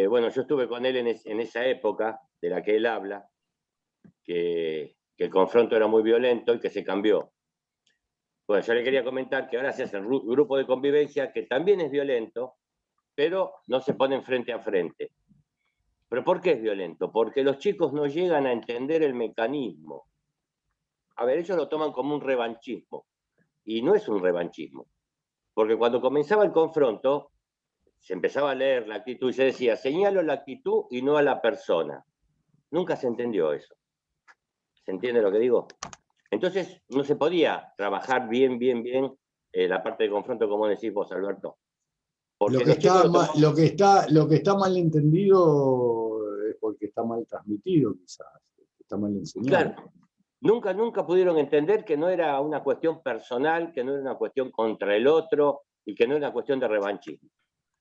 Bueno, yo estuve con él en esa época de la que él habla, que el confronto era muy violento y que se cambió. Bueno, yo le quería comentar que ahora se hace el grupo de convivencia, que también es violento, pero no se ponen frente a frente. ¿Pero por qué es violento? Porque los chicos no llegan a entender el mecanismo. A ver, ellos lo toman como un revanchismo, y no es un revanchismo. Porque cuando comenzaba el confronto, se empezaba a leer la actitud y se decía, señalo la actitud y no a la persona. Nunca se entendió eso. ¿Se entiende lo que digo? Entonces no se podía trabajar bien la parte de confronto, como decís vos, Alberto. Porque lo que está mal entendido es porque está mal transmitido, quizás. Está mal enseñado. Claro. Nunca pudieron entender que no era una cuestión personal, que no era una cuestión contra el otro y que no era una cuestión de revanchismo.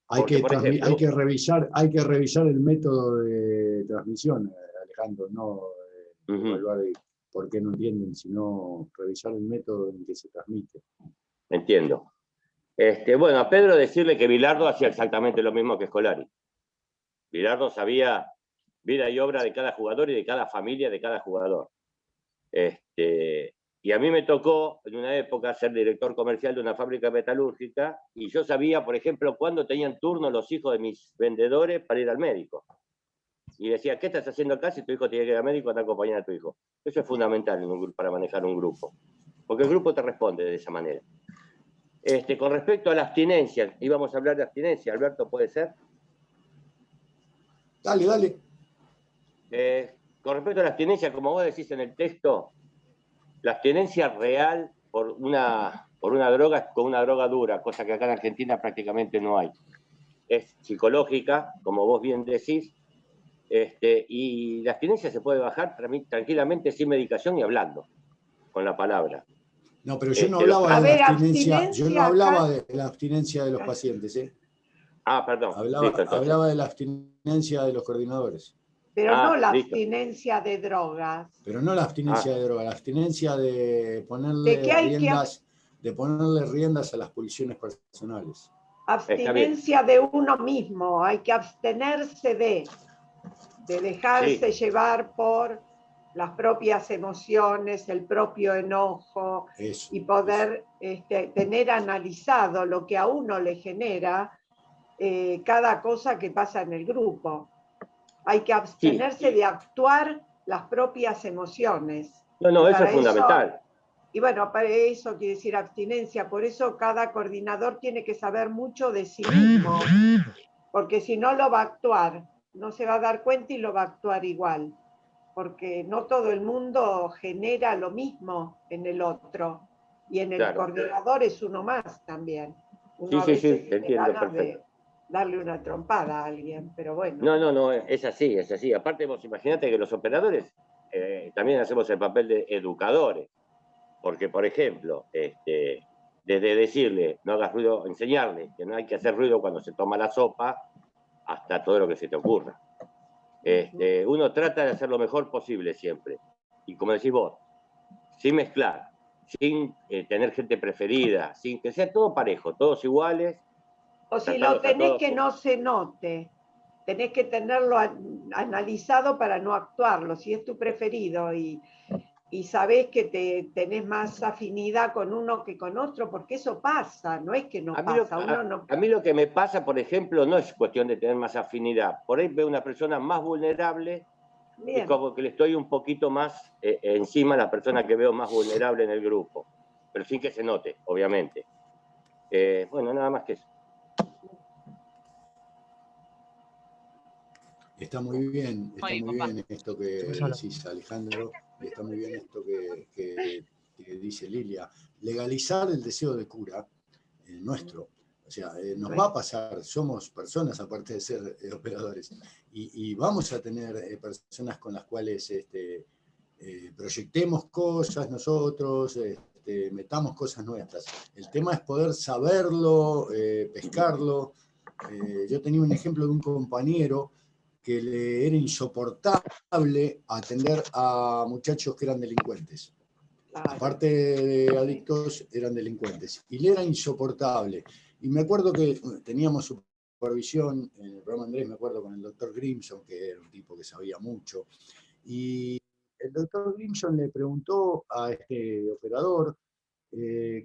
Hay que revisar el método de transmisión, Alejandro, no evaluar por qué no entienden, sino revisar el método en que se transmite. Entiendo. Bueno, a Pedro decirle que Bilardo hacía exactamente lo mismo que Scolari. Bilardo sabía vida y obra de cada jugador y de cada familia de cada jugador. Y a mí me tocó en una época ser director comercial de una fábrica metalúrgica y yo sabía, por ejemplo, cuándo tenían turno los hijos de mis vendedores para ir al médico. Y decía, ¿qué estás haciendo acá si tu hijo tiene que ir al médico? Anda a acompañar a tu hijo. Eso es fundamental para manejar un grupo, porque el grupo te responde de esa manera. Con respecto a la abstinencia, íbamos a hablar de abstinencia, Alberto, ¿puede ser? Dale. Con respecto a la abstinencia, como vos decís en el texto, la abstinencia real por una droga es con una droga dura, cosa que acá en Argentina prácticamente no hay. Es psicológica, como vos bien decís, y la abstinencia se puede bajar tranquilamente sin medicación y hablando, con la palabra. No, pero yo no hablaba de la abstinencia, yo no hablaba de la abstinencia de los pacientes, ¿eh? Ah, perdón. Hablaba de la abstinencia de los coordinadores. Pero no la abstinencia de drogas. Pero no la abstinencia de drogas, la abstinencia de ponerle riendas a las pulsiones personales. Abstinencia de uno mismo, hay que abstenerse de dejarse llevar por las propias emociones, el propio enojo, y poder tener analizado lo que a uno le genera cada cosa que pasa en el grupo. Hay que abstenerse de actuar las propias emociones. No, eso es fundamental. Y bueno, para eso quiere decir abstinencia, por eso cada coordinador tiene que saber mucho de sí mismo, porque si no lo va a actuar, no se va a dar cuenta y lo va a actuar igual, porque no todo el mundo genera lo mismo en el otro, y en el coordinador es uno más también. Uno sí, te entiendo perfecto. darle una trompada a alguien, pero bueno. No, es así, es así. Aparte, vos imaginate que los operadores también hacemos el papel de educadores. Porque, por ejemplo, desde decirle, no hagas ruido, enseñarle que no hay que hacer ruido cuando se toma la sopa, hasta todo lo que se te ocurra. Uno trata de hacer lo mejor posible siempre. Y como decís vos, sin mezclar, sin tener gente preferida, sin que sea todo parejo, todos iguales. O si lo tenés que no se note, tenés que tenerlo analizado para no actuarlo, si es tu preferido y sabés que tenés más afinidad con uno que con otro, porque eso pasa, no es que no pasa. A mí lo que me pasa, por ejemplo, no es cuestión de tener más afinidad. Por ahí veo una persona más vulnerable y como que le estoy un poquito más encima a la persona que veo más vulnerable en el grupo, pero sin que se note, obviamente. Bueno, nada más que eso. Está muy bien esto que decís, Alejandro, y está muy bien esto que dice Lilia. Legalizar el deseo de cura nuestro. O sea, nos va a pasar, somos personas aparte de ser operadores, y vamos a tener personas con las cuales proyectemos cosas nosotros, metamos cosas nuestras. El tema es poder saberlo, pescarlo. Yo tenía un ejemplo de un compañero que le era insoportable atender a muchachos que eran delincuentes. Aparte de adictos, eran delincuentes. Y le era insoportable. Y me acuerdo que teníamos supervisión en el programa Andrés, me acuerdo con el doctor Grimson, que era un tipo que sabía mucho. Y el doctor Grimson le preguntó a este operador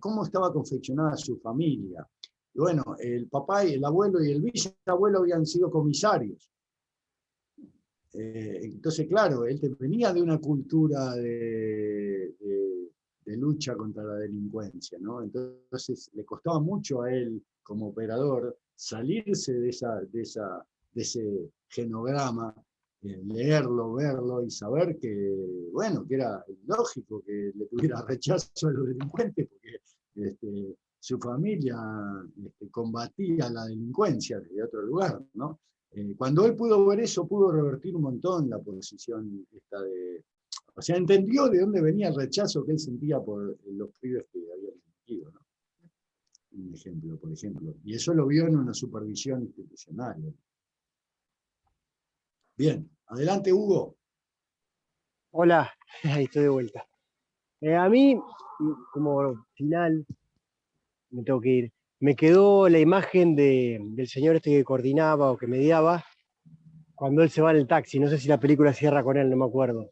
cómo estaba confeccionada su familia. Y bueno, el papá, y el abuelo y el bisabuelo habían sido comisarios. Entonces, claro, él venía de una cultura de lucha contra la delincuencia, ¿no? Entonces le costaba mucho a él, como operador, salirse de ese genograma, leerlo, verlo y saber que, bueno, que era lógico que le tuviera rechazo a los delincuentes, porque su familia combatía la delincuencia desde otro lugar, ¿no? Cuando él pudo ver eso, pudo revertir un montón la posición esta de... O sea, entendió de dónde venía el rechazo que él sentía por los pibes que había elegido, ¿no? Un ejemplo, por ejemplo. Y eso lo vio en una supervisión institucional. Bien, adelante, Hugo. Hola, ahí estoy de vuelta. A mí, como final, me tengo que ir. Me quedó la imagen del señor este que coordinaba o que mediaba cuando él se va en el taxi. No sé si la película cierra con él, no me acuerdo.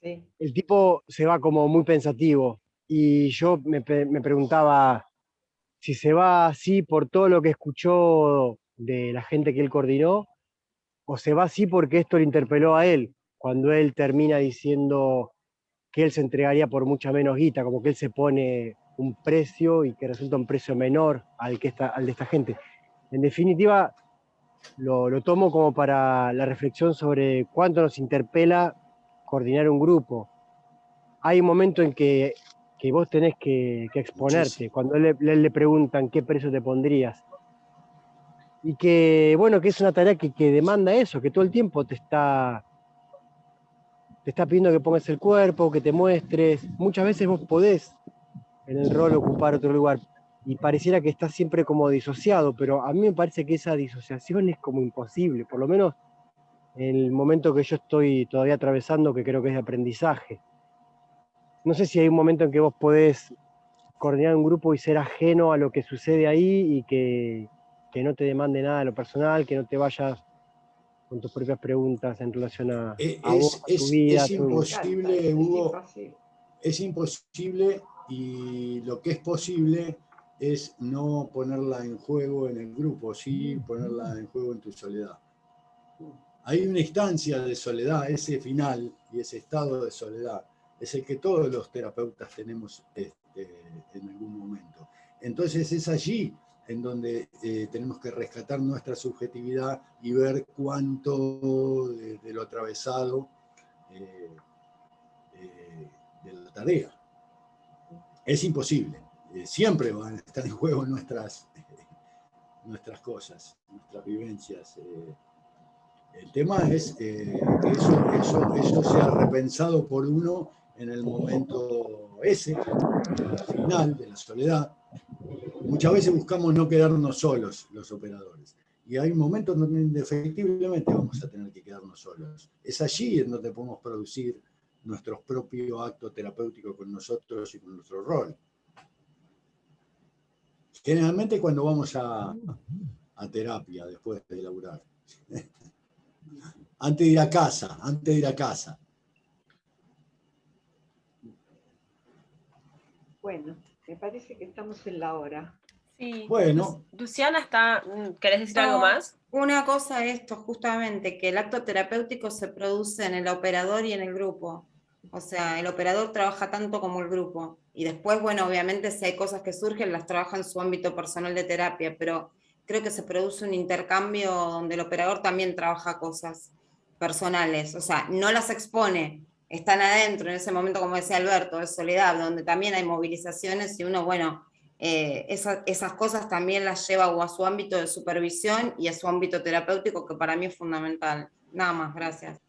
Sí. El tipo se va como muy pensativo y yo me preguntaba si se va así por todo lo que escuchó de la gente que él coordinó o se va así porque esto le interpeló a él, cuando él termina diciendo que él se entregaría por mucha menos guita, como que él se pone un precio y que resulta un precio menor al de esta gente. En definitiva, lo tomo como para la reflexión sobre cuánto nos interpela coordinar un grupo. Hay un momento en que vos tenés que exponerte, cuando él le preguntan qué precio te pondrías. Y que, bueno, que es una tarea que demanda eso, que todo el tiempo te está pidiendo que pongas el cuerpo, que te muestres. Muchas veces vos podés en el rol ocupar otro lugar y pareciera que estás siempre como disociado, pero a mí me parece que esa disociación es como imposible, por lo menos en el momento que yo estoy todavía atravesando, que creo que es de aprendizaje. No sé si hay un momento en que vos podés coordinar un grupo y ser ajeno a lo que sucede ahí y que no te demande nada de lo personal, que no te vayas con tus propias preguntas en relación a vos, a tu vida. Es imposible, Hugo, es imposible, y lo que es posible es no ponerla en juego en el grupo, sí ponerla en juego en tu soledad. Hay una instancia de soledad, ese final y ese estado de soledad, es el que todos los terapeutas tenemos en algún momento. Entonces es allí en donde tenemos que rescatar nuestra subjetividad y ver cuánto de lo atravesado de la tarea. Es imposible. Siempre van a estar en juego nuestras nuestras cosas, nuestras vivencias. El tema es que eso sea repensado por uno en el momento ese, final de la soledad. Muchas veces buscamos no quedarnos solos los operadores. Y hay momentos donde indefectiblemente vamos a tener que quedarnos solos. Es allí en donde podemos producir nuestro propio acto terapéutico con nosotros y con nuestro rol. Generalmente cuando vamos a terapia después de laburar. Antes de ir a casa. Bueno, me parece que estamos en la hora. Sí. Bueno. Luciana, ¿querés decir algo más? Una cosa es esto, justamente, que el acto terapéutico se produce en el operador y en el grupo. O sea, el operador trabaja tanto como el grupo. Y después, bueno, obviamente si hay cosas que surgen, las trabaja en su ámbito personal de terapia, pero creo que se produce un intercambio donde el operador también trabaja cosas personales. O sea, no las expone, están adentro en ese momento, como decía Alberto, de soledad, donde también hay movilizaciones y uno, bueno, esas cosas también las lleva o a su ámbito de supervisión y a su ámbito terapéutico, que para mí es fundamental. Nada más, gracias.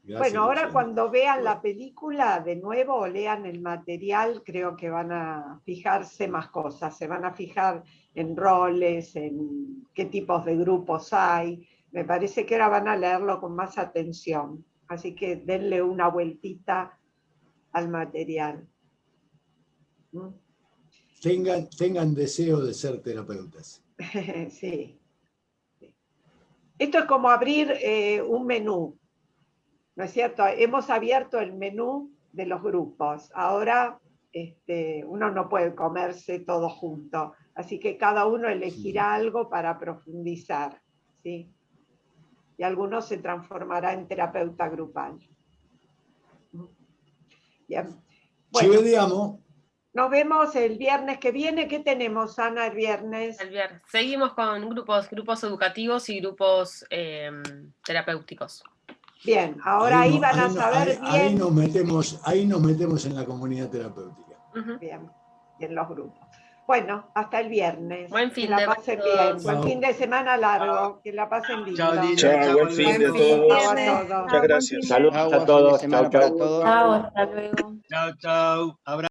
Bueno, ahora cuando vean la película de nuevo o lean el material, creo que van a fijarse más cosas, se van a fijar en roles, en qué tipos de grupos hay. Me parece que ahora van a leerlo con más atención, así que denle una vueltita al material. Tengan deseo de ser terapeutas. Sí. Esto es como abrir un menú. ¿No es cierto? Hemos abierto el menú de los grupos. Ahora uno no puede comerse todo junto, así que cada uno elegirá algo para profundizar, ¿sí? Y alguno se transformará en terapeuta grupal. Bien. Bueno, Ci vediamo. nos vemos el viernes que viene. ¿Qué tenemos, Ana, el viernes? El viernes. Seguimos con grupos educativos y grupos terapéuticos. Bien, ahora ahí van a saber bien. Ahí nos metemos en la comunidad terapéutica. Bien, y en los grupos. Bueno, hasta el viernes. Buen fin que la de pasen todos. bien. Buen fin de semana largo. Que la pasen bien. Chao, buen fin de todos. Muchas gracias. Saludos a todos. Chau, chau. Chao, hasta luego. Chao, chao. Abrazo.